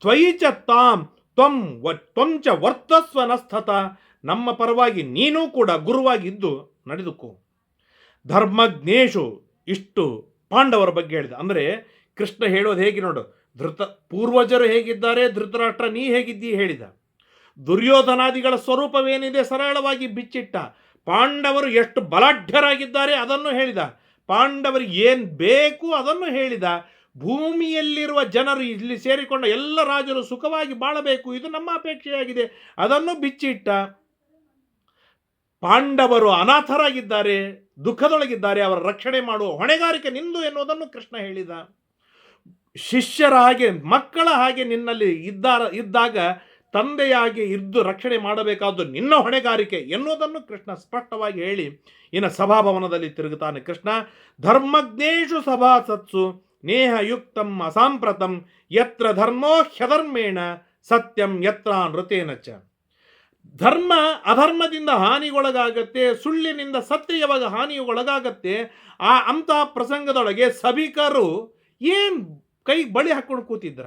ತ್ವಯಿ ಚ ತಾಂ ತ್ವಂಚ ವರ್ತಸ್ವ ನಸ್ಥತ. ನಮ್ಮ ಪರವಾಗಿ ನೀನೂ ಕೂಡ ಗುರುವಾಗಿದ್ದು ನಡೆದುಕೋ. ಧರ್ಮಜ್ಞೇಶು, ಇಷ್ಟು ಪಾಂಡವರ ಬಗ್ಗೆ ಹೇಳಿದ. ಅಂದರೆ ಕೃಷ್ಣ ಹೇಳೋದು ಹೇಗೆ ನೋಡು, ಪೂರ್ವಜರು ಹೇಗಿದ್ದಾರೆ, ಧೃತರಾಷ್ಟ್ರ ನೀ ಹೇಗಿದ್ದೀ ಹೇಳಿದ. ದುರ್ಯೋಧನಾದಿಗಳ ಸ್ವರೂಪವೇನಿದೆ ಸರಳವಾಗಿ ಬಿಚ್ಚಿಟ್ಟ. ಪಾಂಡವರು ಎಷ್ಟು ಬಲಾಢ್ಯರಾಗಿದ್ದಾರೆ ಅದನ್ನು ಹೇಳಿದ. ಪಾಂಡವರಿಗೆ ಏನು ಬೇಕು ಅದನ್ನು ಹೇಳಿದ. ಭೂಮಿಯಲ್ಲಿರುವ ಜನರು, ಇಲ್ಲಿ ಸೇರಿಕೊಂಡ ಎಲ್ಲ ರಾಜರು ಸುಖವಾಗಿ ಬಾಳಬೇಕು, ಇದು ನಮ್ಮ ಅಪೇಕ್ಷೆಯಾಗಿದೆ, ಅದನ್ನು ಬಿಚ್ಚಿಟ್ಟ. ಪಾಂಡವರು ಅನಾಥರಾಗಿದ್ದಾರೆ, ದುಃಖದೊಳಗಿದ್ದಾರೆ, ಅವರ ರಕ್ಷಣೆ ಮಾಡುವ ಹೊಣೆಗಾರಿಕೆ ನಿಂದು ಎನ್ನುವುದನ್ನು ಕೃಷ್ಣ ಹೇಳಿದ. ಶಿಷ್ಯರ ಹಾಗೆ, ಮಕ್ಕಳ ಹಾಗೆ ನಿನ್ನಲ್ಲಿ ಇದ್ದಾಗ ತಂದೆಯಾಗಿ ಇದ್ದು ರಕ್ಷಣೆ ಮಾಡಬೇಕಾದ್ದು ನಿನ್ನ ಹೊಣೆಗಾರಿಕೆ ಎನ್ನುವುದನ್ನು ಕೃಷ್ಣ ಸ್ಪಷ್ಟವಾಗಿ ಹೇಳಿ ಇನ್ನು ಸಭಾಭವನದಲ್ಲಿ ತಿರುಗುತ್ತಾನೆ ಕೃಷ್ಣ. ಧರ್ಮಜ್ಞೇಶು ಸಭಾಸತ್ಸು ನೇಹಯುಕ್ತಂ ಅಸಾಂಪ್ರತಂ ಯತ್ರ ಧರ್ಮೋ ಹ್ಯಧರ್ಮೇಣ ಸತ್ಯಂ ಯತ್ರ ನೃತೇನ ಚ. ಧರ್ಮ ಅಧರ್ಮದಿಂದ ಹಾನಿಗೊಳಗಾಗತ್ತೆ, ಸುಳ್ಳಿನಿಂದ ಸತ್ಯ ಯಾವಾಗ ಹಾನಿಗೊಳಗಾಗತ್ತೆ, ಅಂಥ ಪ್ರಸಂಗದೊಳಗೆ ಸಭಿಕರು ಏನು ಕೈ ಬಳಿ ಹಾಕೊಂಡು ಕೂತಿದ್ರ?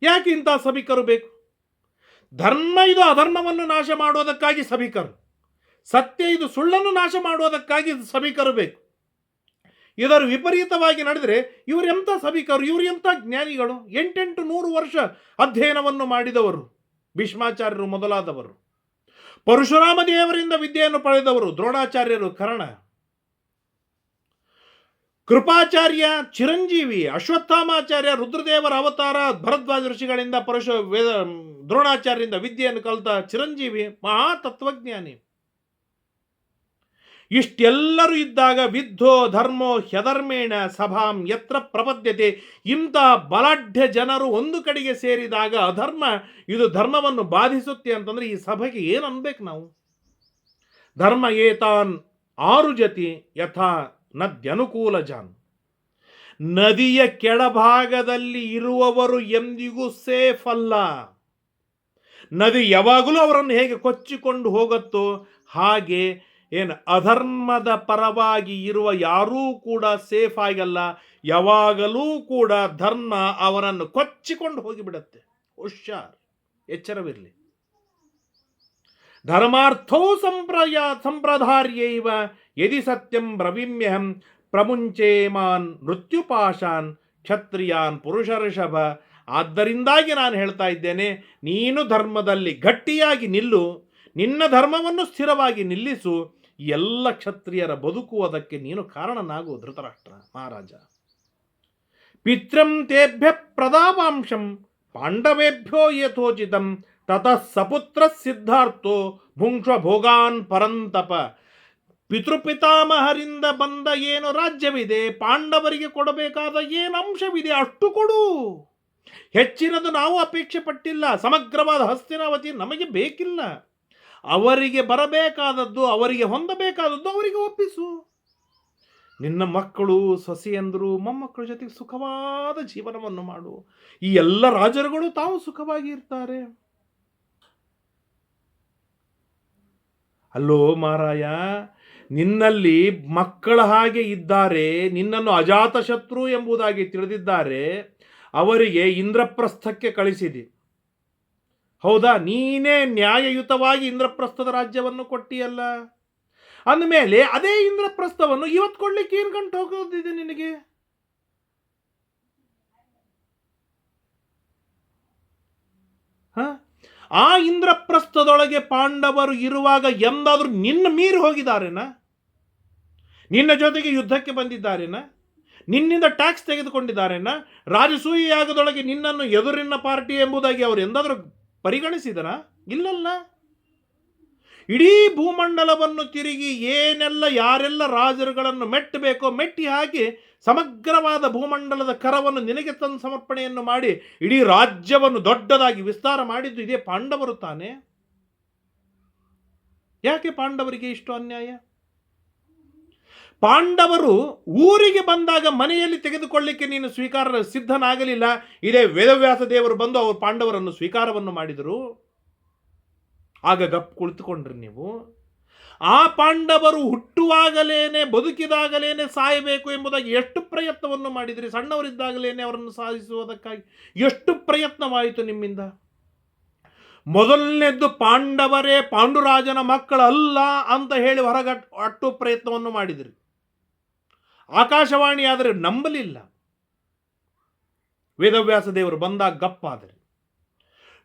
ಯಾಕೆ ಇಂಥ ಸಭಿಕರು ಬೇಕು? ಧರ್ಮ ಇದು ಅಧರ್ಮವನ್ನು ನಾಶ ಮಾಡೋದಕ್ಕಾಗಿ ಸಭಿಕರು, ಸತ್ಯ ಇದು ಸುಳ್ಳನ್ನು ನಾಶ ಮಾಡೋದಕ್ಕಾಗಿ ಸಭಿಕರು ಬೇಕು. ಇದರ ವಿಪರೀತವಾಗಿ ನಡೆದರೆ ಇವರು ಎಂಥ ಸಭಿಕರು, ಇವರು ಎಂಥ ಜ್ಞಾನಿಗಳು, 800 ವರ್ಷ ಅಧ್ಯಯನವನ್ನು ಮಾಡಿದವರು ಭೀಷ್ಮಾಚಾರ್ಯರು ಮೊದಲಾದವರು, ಪರಶುರಾಮ ದೇವರಿಂದ ವಿದ್ಯೆಯನ್ನು ಪಡೆದವರು ದ್ರೋಣಾಚಾರ್ಯರು, ಕರ್ಣ, ಕೃಪಾಚಾರ್ಯ, ಚಿರಂಜೀವಿ, ಅಶ್ವತ್ಥಾಮಾಚಾರ್ಯ, ರುದ್ರದೇವರ ಅವತಾರ, ಭರದ್ವಾಜ ಋಷಿಗಳಿಂದ ದ್ರೋಣಾಚಾರ್ಯರಿಂದ ವಿದ್ಯೆಯನ್ನು ಕಲಿತ ಚಿರಂಜೀವಿ, ಮಹಾ ತತ್ವಜ್ಞಾನಿ. ಇಷ್ಟೆಲ್ಲರೂ ಇದ್ದಾಗ ವಿದ್ಧೋ ಧರ್ಮೋ ಹ್ಯಧರ್ಮೇಣ ಸಭಾಂ ಯತ್ರ ಪ್ರಪದ್ಯತೆ. ಇಂಥ ಬಲಾಢ್ಯ ಜನರು ಒಂದು ಕಡೆಗೆ ಸೇರಿದಾಗ ಅಧರ್ಮ ಇದು ಧರ್ಮವನ್ನು ಬಾಧಿಸುತ್ತೆ ಅಂತಂದ್ರೆ ಈ ಸಭೆಗೆ ಏನು ಅನ್ಬೇಕು ನಾವು? ಧರ್ಮ ಏತಾನ್ ಆರುಜತಿ ಯಥಾ ನದ್ಯನುಕೂಲ ಜಾನ್. ನದಿಯ ಕೆಳಭಾಗದಲ್ಲಿ ಇರುವವರು ಎಂದಿಗೂ ಸೇಫ್ ಅಲ್ಲ. ನದಿ ಯಾವಾಗಲೂ ಅವರನ್ನು ಹೇಗೆ ಕೊಚ್ಚಿಕೊಂಡು ಹೋಗುತ್ತೋ ಹಾಗೆ ಅಧರ್ಮದ ಪರವಾಗಿ ಇರುವ ಯಾರೂ ಕೂಡ ಸೇಫ್ ಆಗಲ್ಲ. ಯಾವಾಗಲೂ ಕೂಡ ಧರ್ಮ ಅವರನ್ನು ಕೊಚ್ಚಿಕೊಂಡು ಹೋಗಿಬಿಡತ್ತೆ. ಹುಷಾರ್, ಎಚ್ಚರವಿರಲಿ. ಧರ್ಮಾರ್ಥೌ ಸಂಪ್ರದಾರ್ಯೈವ ಯದಿ ಸತ್ಯಂ ಬ್ರವೀಮ್ಯಹಂ ಪ್ರಮುಂಚೇಮಾನ್ ಮೃತ್ಯುಪಾಶಾನ್ ಕ್ಷತ್ರಿಯಾನ್ ಪುರುಷರ್ಷಭ. ಆದ್ದರಿಂದಾಗಿ ನಾನು ಹೇಳ್ತಾ ಇದ್ದೇನೆ, ನೀನು ಧರ್ಮದಲ್ಲಿ ಗಟ್ಟಿಯಾಗಿ ನಿಲ್ಲು, ನಿನ್ನ ಧರ್ಮವನ್ನು ಸ್ಥಿರವಾಗಿ ನಿಲ್ಲಿಸು. ಎಲ್ಲ ಕ್ಷತ್ರಿಯರ ಬದುಕುವುದಕ್ಕೆ ನೀನು ಕಾರಣನಾಗು ಧೃತರಾಷ್ಟ್ರ ಮಹಾರಾಜ. ಪಿತೃಂ ತೇಭ್ಯ ಪ್ರದಾವಾಂಶಂ ಪಾಂಡವೇಭ್ಯೋ ಯಥೋಚಿತಂ ತತಃ ಸಪುತ್ರ ಸಿದ್ಧಾರ್ಥೋ ಭುಂಕ್ಷ್ವ ಭೋಗಾನ್ ಪರಂತಪ. ಪಿತೃಪಿತಾಮಹರಿಂದ ಬಂದ ಏನು ರಾಜ್ಯವಿದೆ, ಪಾಂಡವರಿಗೆ ಕೊಡಬೇಕಾದ ಏನು ಅಂಶವಿದೆ ಅಷ್ಟು ಕೊಡು. ಹೆಚ್ಚಿನದು ನಾವು ಅಪೇಕ್ಷೆ ಪಟ್ಟಿಲ್ಲ. ಸಮಗ್ರವಾದ ಹಸ್ತಿನಾವತಿ ನಮಗೆ ಬೇಕಿಲ್ಲ. ಅವರಿಗೆ ಬರಬೇಕಾದದ್ದು, ಅವರಿಗೆ ಹೊಂದಬೇಕಾದದ್ದು ಅವರಿಗೆ ಒಪ್ಪಿಸು. ನಿನ್ನ ಮಕ್ಕಳು, ಸೊಸೆಯಂದರು, ಮೊಮ್ಮಕ್ಕಳ ಜೊತೆಗೆ ಸುಖವಾದ ಜೀವನವನ್ನು ಮಾಡು. ಈ ಎಲ್ಲ ರಾಜರುಗಳು ತಾವು ಸುಖವಾಗಿ ಇರ್ತಾರೆ. ಅಲ್ಲೋ ಮಾರಾಯ, ನಿನ್ನಲ್ಲಿ ಮಕ್ಕಳ ಹಾಗೆ ಇದ್ದಾರೆ, ನಿನ್ನನ್ನು ಅಜಾತಶತ್ರು ಎಂಬುದಾಗಿ ತಿಳಿದಿದ್ದಾರೆ. ಅವರಿಗೆ ಇಂದ್ರಪ್ರಸ್ಥಕ್ಕೆ ಕಳಿಸಿದಿ, ಹೌದಾ? ನೀನೇ ನ್ಯಾಯಯುತವಾಗಿ ಇಂದ್ರಪ್ರಸ್ಥದ ರಾಜ್ಯವನ್ನು ಕೊಟ್ಟಿಯಲ್ಲ. ಅಂದಮೇಲೆ ಅದೇ ಇಂದ್ರಪ್ರಸ್ಥವನ್ನು ಇವತ್ತು ಕೊಡ್ಲಿಕ್ಕೆ ಏನು ಗಂಟು ಹೋಗೋದಿದೆ ನಿನಗೆ? ಆ ಇಂದ್ರಪ್ರಸ್ಥದೊಳಗೆ ಪಾಂಡವರು ಇರುವಾಗ ಎಂದಾದರೂ ನಿನ್ನ ಮೀರಿ ಹೋಗಿದ್ದಾರೇನ? ನಿನ್ನ ಜೊತೆಗೆ ಯುದ್ಧಕ್ಕೆ ಬಂದಿದ್ದಾರೇನ? ನಿನ್ನಿಂದ ಟ್ಯಾಕ್ಸ್ ತೆಗೆದುಕೊಂಡಿದ್ದಾರೇನ? ರಾಜಸೂಯ ಯಾಗದೊಳಗೆ ನಿನ್ನನ್ನು ಎದುರಿನ ಪಾರ್ಟಿ ಎಂಬುದಾಗಿ ಅವರು ಎಂದಾದರೂ ಪರಿಗಣಿಸಿದರ? ಇಲ್ಲಲ್ಲ. ಇಡೀ ಭೂಮಂಡಲವನ್ನು ತಿರುಗಿ ಏನೆಲ್ಲ ಯಾರೆಲ್ಲ ರಾಜರುಗಳನ್ನು ಮೆಟ್ಟಬೇಕೋ ಮೆಟ್ಟಿ ಹಾಕಿ ಸಮಗ್ರವಾದ ಭೂಮಂಡಲದ ಕರವನ್ನು ನಿನಗೆ ತಂದು ಸಮರ್ಪಣೆಯನ್ನು ಮಾಡಿ ಇಡೀ ರಾಜ್ಯವನ್ನು ದೊಡ್ಡದಾಗಿ ವಿಸ್ತಾರ ಮಾಡಿದ್ದು ಇದೇ ಪಾಂಡವರು ತಾನೇ. ಯಾಕೆ ಪಾಂಡವರಿಗೆ ಇಷ್ಟು ಅನ್ಯಾಯ? ಪಾಂಡವರು ಊರಿಗೆ ಬಂದಾಗ ಮನೆಯಲ್ಲಿ ತೆಗೆದುಕೊಳ್ಳಿಕ್ಕೆ ನೀನು ಸಿದ್ಧನಾಗಲಿಲ್ಲ. ಇದೇ ವೇದವ್ಯಾಸ ದೇವರು ಬಂದು ಅವರು ಪಾಂಡವರನ್ನು ಸ್ವೀಕಾರವನ್ನು ಮಾಡಿದರು. ಆಗ ಗಪ್ ಕುಳಿತುಕೊಂಡ್ರಿ ನೀವು. ಆ ಪಾಂಡವರು ಹುಟ್ಟುವಾಗಲೇನೆ ಬದುಕಿದಾಗಲೇನೆ ಸಾಯಬೇಕು ಎಂಬುದಾಗಿ ಎಷ್ಟು ಪ್ರಯತ್ನವನ್ನು ಮಾಡಿದಿರಿ. ಸಣ್ಣವರಿದ್ದಾಗಲೇನೆ ಅವರನ್ನು ಸಾಧಿಸುವುದಕ್ಕಾಗಿ ಎಷ್ಟು ಪ್ರಯತ್ನವಾಯಿತು ನಿಮ್ಮಿಂದ. ಮೊದಲನೇದ್ದು ಪಾಂಡವರೇ ಪಾಂಡುರಾಜನ ಮಕ್ಕಳಲ್ಲ ಅಂತ ಹೇಳಿ ಹೊರಗಟ್ಟು ಪ್ರಯತ್ನವನ್ನು ಮಾಡಿದಿರಿ. ಆಕಾಶವಾಣಿ ಆದರೆ ನಂಬಲಿಲ್ಲ. ವೇದವ್ಯಾಸ ದೇವರು ಬಂದಾಗ ಗಪ್ಪಾದರೆ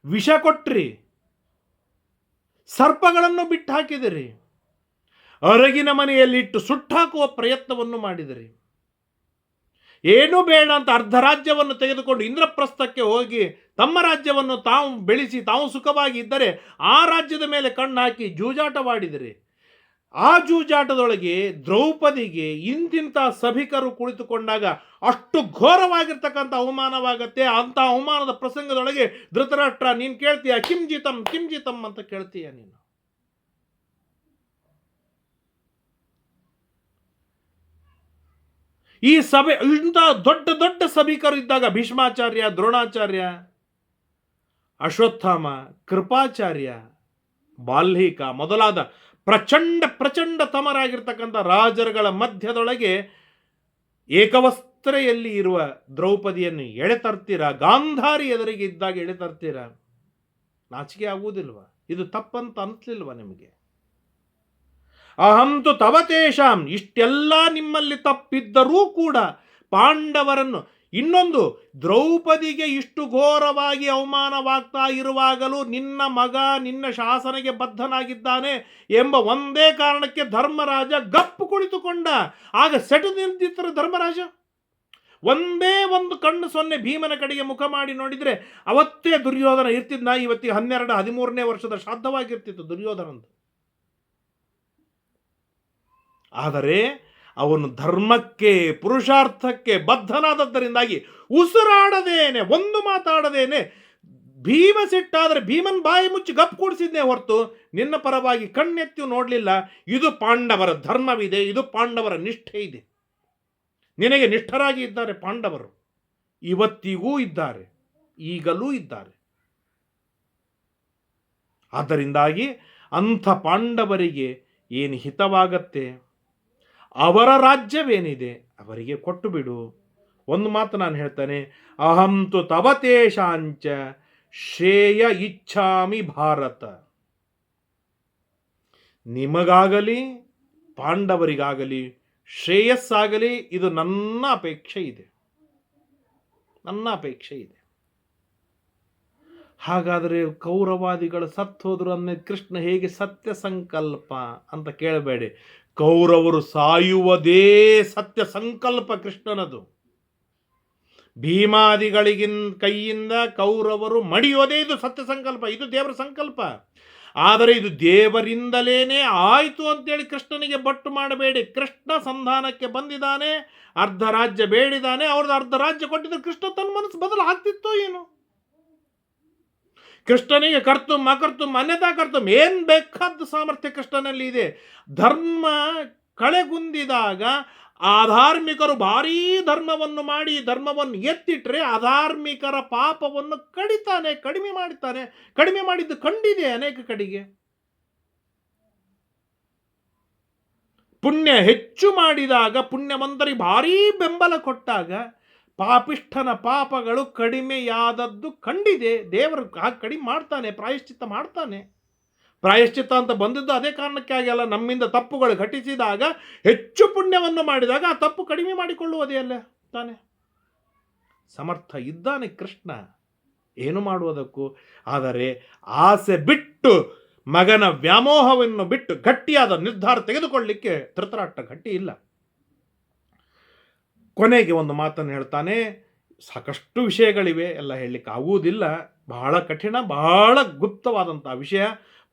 ವಿಷ ಕೊಟ್ರಿ, ಸರ್ಪಗಳನ್ನು ಬಿಟ್ಟು ಹಾಕಿದಿರಿ, ಅರಗಿನ ಮನೆಯಲ್ಲಿಟ್ಟು ಸುಟ್ಟಾಕುವ ಪ್ರಯತ್ನವನ್ನು ಮಾಡಿದಿರಿ. ಏನೂ ಬೇಡ ಅಂತ ಅರ್ಧ ರಾಜ್ಯವನ್ನು ತೆಗೆದುಕೊಂಡು ಇಂದ್ರಪ್ರಸ್ಥಕ್ಕೆ ಹೋಗಿ ತಮ್ಮ ರಾಜ್ಯವನ್ನು ತಾವು ಬೆಳೆಸಿ ತಾವು ಸುಖವಾಗಿ ಇದ್ದರೆ ಆ ರಾಜ್ಯದ ಮೇಲೆ ಕಣ್ಣು ಹಾಕಿ ಜೂಜಾಟವಾಡಿದಿರಿ. ಆ ಜೂಜಾಟದೊಳಗೆ ದ್ರೌಪದಿಗೆ ಇಂತಿಂಥ ಸಭಿಕರು ಕುಳಿತುಕೊಂಡಾಗ ಅಷ್ಟು ಘೋರವಾಗಿರ್ತಕ್ಕಂಥ ಅವಮಾನವಾಗತ್ತೆ. ಅಂಥ ಅವಮಾನದ ಪ್ರಸಂಗದೊಳಗೆ ಧೃತರಾಷ್ಟ್ರ ನೀನು ಕೇಳ್ತೀಯ ಕಿಂಜಿತಂ ಕಿಂಜಿತಂ ಅಂತ ಕೇಳ್ತೀಯ ನೀನು. ಈ ಸಭೆ ಇಂಥ ದೊಡ್ಡ ದೊಡ್ಡ ಸಭಿಕರು ಇದ್ದಾಗ ಭೀಷ್ಮಾಚಾರ್ಯ, ದ್ರೋಣಾಚಾರ್ಯ, ಅಶ್ವತ್ಥಾಮ, ಕೃಪಾಚಾರ್ಯ, ಬಾಲ್ಮೀಕ ಮೊದಲಾದ ಪ್ರಚಂಡ ತಮರಾಗಿರ್ತಕ್ಕಂಥ ರಾಜರುಗಳ ಮಧ್ಯದೊಳಗೆ ಏಕವಸ್ತ್ರೆಯಲ್ಲಿ ಇರುವ ದ್ರೌಪದಿಯನ್ನು ಎಳೆತರ್ತೀರ, ಗಾಂಧಾರಿ ಎದುರಿಗೆ ಇದ್ದಾಗ ಎಳೆತರ್ತೀರ. ನಾಚಿಕೆ ಆಗುವುದಿಲ್ವ? ಇದು ತಪ್ಪಂತ ಅನ್ಸ್ಲಿಲ್ವ ನಿಮಗೆ? ಅಹಂತು ತವತೇಷಾಂ, ಇಷ್ಟೆಲ್ಲ ನಿಮ್ಮಲ್ಲಿ ತಪ್ಪಿದ್ದರೂ ಕೂಡ ಪಾಂಡವರನ್ನು, ಇನ್ನೊಂದು ದ್ರೌಪದಿಗೆ ಇಷ್ಟು ಘೋರವಾಗಿ ಅವಮಾನವಾಗ್ತಾ ಇರುವಾಗಲೂ ನಿನ್ನ ಮಗ ನಿನ್ನ ಶಾಸನೆಗೆ ಬದ್ಧನಾಗಿದ್ದಾನೆ ಎಂಬ ಒಂದೇ ಕಾರಣಕ್ಕೆ ಧರ್ಮರಾಜ ಗಪ್ಪು ಕುಳಿತುಕೊಂಡ. ಆಗ ಸೆಟು ನಿಂತಿದ್ದರು ಧರ್ಮರಾಜ. ಒಂದೇ ಒಂದು ಕಣ್ಣು ಸೊನ್ನೆ ಭೀಮನ ಕಡೆಗೆ ಮುಖ ಮಾಡಿ ನೋಡಿದರೆ ಅವತ್ತೇ ದುರ್ಯೋಧನ ಇರ್ತಿದ್ನ. ಇವತ್ತಿಗೆ 12-13ನೇ ವರ್ಷದ ಶ್ರಾದ್ದವಾಗಿರ್ತಿತ್ತು ದುರ್ಯೋಧನಂದು. ಆದರೆ ಅವನು ಧರ್ಮಕ್ಕೆ ಪುರುಷಾರ್ಥಕ್ಕೆ ಬದ್ಧನಾದದ್ದರಿಂದಾಗಿ ಉಸಿರಾಡದೇನೆ ಒಂದು ಮಾತಾಡದೇನೆ ಭೀಮ ಸಿಟ್ಟಾದರೆ ಭೀಮನ್ ಬಾಯಿ ಮುಚ್ಚಿ ಗಪ್ ಕೂಡಿಸಿದ್ನೇ ಹೊರತು ನಿನ್ನ ಪರವಾಗಿ ಕಣ್ಣೆತ್ತಿ ನೋಡಲಿಲ್ಲ. ಇದು ಪಾಂಡವರ ಧರ್ಮವಿದೆ, ಇದು ಪಾಂಡವರ ನಿಷ್ಠೆ ಇದೆ. ನಿನಗೆ ನಿಷ್ಠರಾಗಿ ಇದ್ದಾರೆ ಪಾಂಡವರು, ಇವತ್ತಿಗೂ ಇದ್ದಾರೆ, ಈಗಲೂ ಇದ್ದಾರೆ. ಆದ್ದರಿಂದಾಗಿ ಅಂಥ ಪಾಂಡವರಿಗೆ ಏನು ಹಿತವಾಗತ್ತೆ, ಅವರ ರಾಜ್ಯವೇನಿದೆ ಅವರಿಗೆ ಕೊಟ್ಟು ಬಿಡು. ಒಂದು ಮಾತು ನಾನು ಹೇಳ್ತಾನೆ, ಅಹಂತು ತವತೇಷಾಂಚ ಶ್ರೇಯ ಇಚ್ಛಾಮಿ ಭಾರತ. ನಿಮಗಾಗಲಿ ಪಾಂಡವರಿಗಾಗಲಿ ಶ್ರೇಯಸ್ಸಾಗಲಿ ಇದು ನನ್ನ ಅಪೇಕ್ಷೆ ಇದೆ, ನನ್ನ ಅಪೇಕ್ಷೆ ಇದೆ. ಹಾಗಾದರೆ ಕೌರವಾದಿಗಳು ಸತ್ತೋದ್ರು ಅನ್ನೋ ಕೃಷ್ಣ ಹೇಗೆ ಸತ್ಯ ಸಂಕಲ್ಪ ಅಂತ ಕೇಳಬೇಡಿ. ಕೌರವರು ಸಾಯುವುದೇ ಸತ್ಯ ಸಂಕಲ್ಪ ಕೃಷ್ಣನದು. ಭೀಮಾದಿಗಳಿಗಿನ ಕೈಯಿಂದ ಕೌರವರು ಮಡಿಯೋದೇ ಇದು ಸತ್ಯ ಸಂಕಲ್ಪ, ಇದು ದೇವರ ಸಂಕಲ್ಪ. ಆದರೆ ಇದು ದೇವರಿಂದಲೇನೆ ಆಯಿತು ಅಂತೇಳಿ ಕೃಷ್ಣನಿಗೆ ಬಟ್ಟು ಮಾಡಬೇಡಿ. ಕೃಷ್ಣ ಸಂಧಾನಕ್ಕೆ ಬಂದಿದ್ದಾನೆ, ಅರ್ಧ ರಾಜ್ಯ ಬೇಡಿದ್ದಾನೆ, ಅವ್ರದ್ದು ಅರ್ಧ ರಾಜ್ಯ ಕೊಟ್ಟಿದ್ರೆ ಕೃಷ್ಣ ತನ್ನ ಮನಸ್ಸು ಬದಲು ಆಗ್ತಿತ್ತೋ ಏನು? ಕೃಷ್ಣನಿಗೆ ಕರ್ತುಂ ಅಕರ್ತುಂ ಅನ್ಯತಾ ಕರ್ತುಂ ಏನು ಬೇಕಾದ ಸಾಮರ್ಥ್ಯ ಕೃಷ್ಣನಲ್ಲಿ ಇದೆ. ಧರ್ಮ ಕಳೆಗುಂದಿದಾಗ ಆಧಾರ್ಮಿಕರು ಭಾರೀ ಧರ್ಮವನ್ನು ಮಾಡಿ ಧರ್ಮವನ್ನು ಎತ್ತಿಟ್ರೆ ಅಧಾರ್ಮಿಕರ ಪಾಪವನ್ನು ಕಡಿಮೆ ಮಾಡ್ತಾನೆ. ಕಡಿಮೆ ಮಾಡಿದ್ದು ಕಂಡಿದೆ ಅನೇಕ ಕಡೆಗೆ. ಪುಣ್ಯ ಹೆಚ್ಚು ಮಾಡಿದಾಗ, ಪುಣ್ಯವಂತರಿಗೆ ಭಾರೀ ಬೆಂಬಲ ಕೊಟ್ಟಾಗ ಪಾಪಿಷ್ಠನ ಪಾಪಗಳು ಕಡಿಮೆಯಾದದ್ದು ಕಂಡಿದೆ. ದೇವರು ಹಾಗೆ ಕಡಿಮೆ ಮಾಡ್ತಾನೆ, ಪ್ರಾಯಶ್ಚಿತ್ತ ಮಾಡ್ತಾನೆ. ಪ್ರಾಯಶ್ಚಿತ್ತ ಅಂತ ಬಂದದ್ದು ಅದೇ ಕಾರಣಕ್ಕೆ ಆಗಲ್ಲ. ನಮ್ಮಿಂದ ತಪ್ಪುಗಳು ಘಟಿಸಿದಾಗ ಹೆಚ್ಚು ಪುಣ್ಯವನ್ನು ಮಾಡಿದಾಗ ಆ ತಪ್ಪು ಕಡಿಮೆ ಮಾಡಿಕೊಳ್ಳುವುದೇ ಅಲ್ಲ ತಾನೆ. ಸಮರ್ಥ ಇದ್ದಾನೆ ಕೃಷ್ಣ ಏನು ಮಾಡುವುದಕ್ಕೂ. ಆದರೆ ಆಸೆ ಬಿಟ್ಟು, ಮಗನ ವ್ಯಾಮೋಹವನ್ನು ಬಿಟ್ಟು ಗಟ್ಟಿಯಾದ ನಿರ್ಧಾರ ತೆಗೆದುಕೊಳ್ಳಲಿಕ್ಕೆ ಧೃತರಾಷ್ಟ್ರ ಗಟ್ಟಿ ಇಲ್ಲ. ಕೊನೆಗೆ ಒಂದು ಮಾತನ್ನು ಹೇಳ್ತಾನೆ. ಸಾಕಷ್ಟು ವಿಷಯಗಳಿವೆ, ಎಲ್ಲ ಹೇಳಲಿಕ್ಕೆ ಆಗುವುದಿಲ್ಲ, ಬಹಳ ಕಠಿಣ, ಬಹಳ ಗುಪ್ತವಾದಂಥ ವಿಷಯ.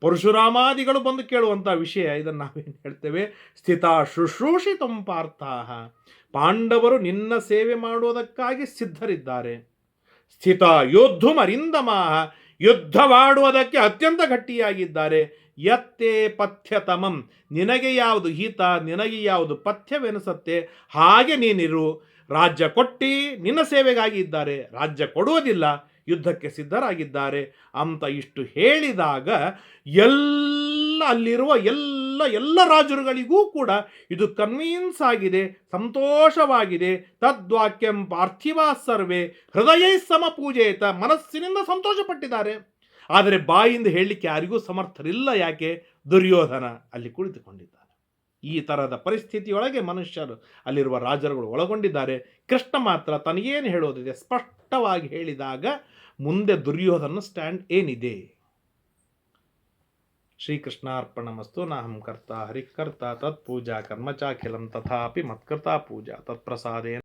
ಪರಶುರಾಮಾದಿಗಳು ಬಂದು ಕೇಳುವಂಥ ವಿಷಯ. ಇದನ್ನು ನಾವೇನು ಹೇಳ್ತೇವೆ, ಸ್ಥಿತಾ ಶುಶ್ರೂಷಿತಂ ಪಾರ್ಥಾಹ, ಪಾಂಡವರು ನಿನ್ನ ಸೇವೆ ಮಾಡುವುದಕ್ಕಾಗಿ ಸಿದ್ಧರಿದ್ದಾರೆ. ಸ್ಥಿತ ಯೋದ್ಧುಮರಿಂದಮಾಹ, ಯುದ್ಧವಾಡುವುದಕ್ಕೆ ಅತ್ಯಂತ ಗಟ್ಟಿಯಾಗಿದ್ದಾರೆ. ಯತ್ತೇ ಪಥ್ಯತಮಂ, ನಿನಗೆ ಯಾವುದು ಹಿತ, ನಿನಗೆ ಯಾವುದು ಪಥ್ಯವೆನಿಸತ್ತೆ ಹಾಗೆ ನೀನಿರು. ರಾಜ್ಯ ಕೊಟ್ಟು ನಿನ್ನ ಸೇವೆಗಾಗಿ ಇದ್ದಾರೆ, ರಾಜ್ಯ ಕೊಡುವುದಿಲ್ಲ, ಯುದ್ಧಕ್ಕೆ ಸಿದ್ಧರಾಗಿದ್ದಾರೆ ಅಂತ ಇಷ್ಟು ಹೇಳಿದಾಗ ಅಲ್ಲಿರುವ ಎಲ್ಲ ಎಲ್ಲ ರಾಜರುಗಳಿಗೂ ಕೂಡ ಇದು ಕನ್ವಿನ್ಸ್ ಆಗಿದೆ, ಸಂತೋಷವಾಗಿದೆ. ತದ್ವಾಕ್ಯಂ ಪಾರ್ಥಿವ ಸರ್ವೇ ಹೃದಯ ಸಮಪೂಜೇತ, ಮನಸ್ಸಿನಿಂದ ಸಂತೋಷಪಟ್ಟಿದ್ದಾರೆ. ಆದರೆ ಬಾಯಿಂದ ಹೇಳಲಿಕ್ಕೆ ಯಾರಿಗೂ ಸಮರ್ಥರಿಲ್ಲ. ಯಾಕೆ? ದುರ್ಯೋಧನ ಅಲ್ಲಿ ಕುಳಿತುಕೊಂಡಿದ್ದಾನೆ. ಈ ಥರದ ಪರಿಸ್ಥಿತಿಯೊಳಗೆ ಮನುಷ್ಯರು, ಅಲ್ಲಿರುವ ರಾಜರುಗಳು ಒಳಗೊಂಡಿದ್ದಾರೆ. ಕೃಷ್ಣ ಮಾತ್ರ ತನಗೇನು ಹೇಳೋದಿದೆ ಸ್ಪಷ್ಟವಾಗಿ ಹೇಳಿದಾಗ ಮುಂದೆ ದುರ್ಯೋಧನ ಸ್ಟ್ಯಾಂಡ್ ಏನಿದೆ. ಶ್ರೀಕೃಷ್ಣಾರ್ಪಣಮಸ್ತು. ನಾಹಂ ಕರ್ತ ಹರಿಕರ್ತ ತತ್ಪೂಜಾ ಕರ್ಮಚಾಖಿಲಂ ತಥಾಪಿ ಮತ್ಕೃತ ಪೂಜಾ ತತ್ಪ್ರಸಾದೇನ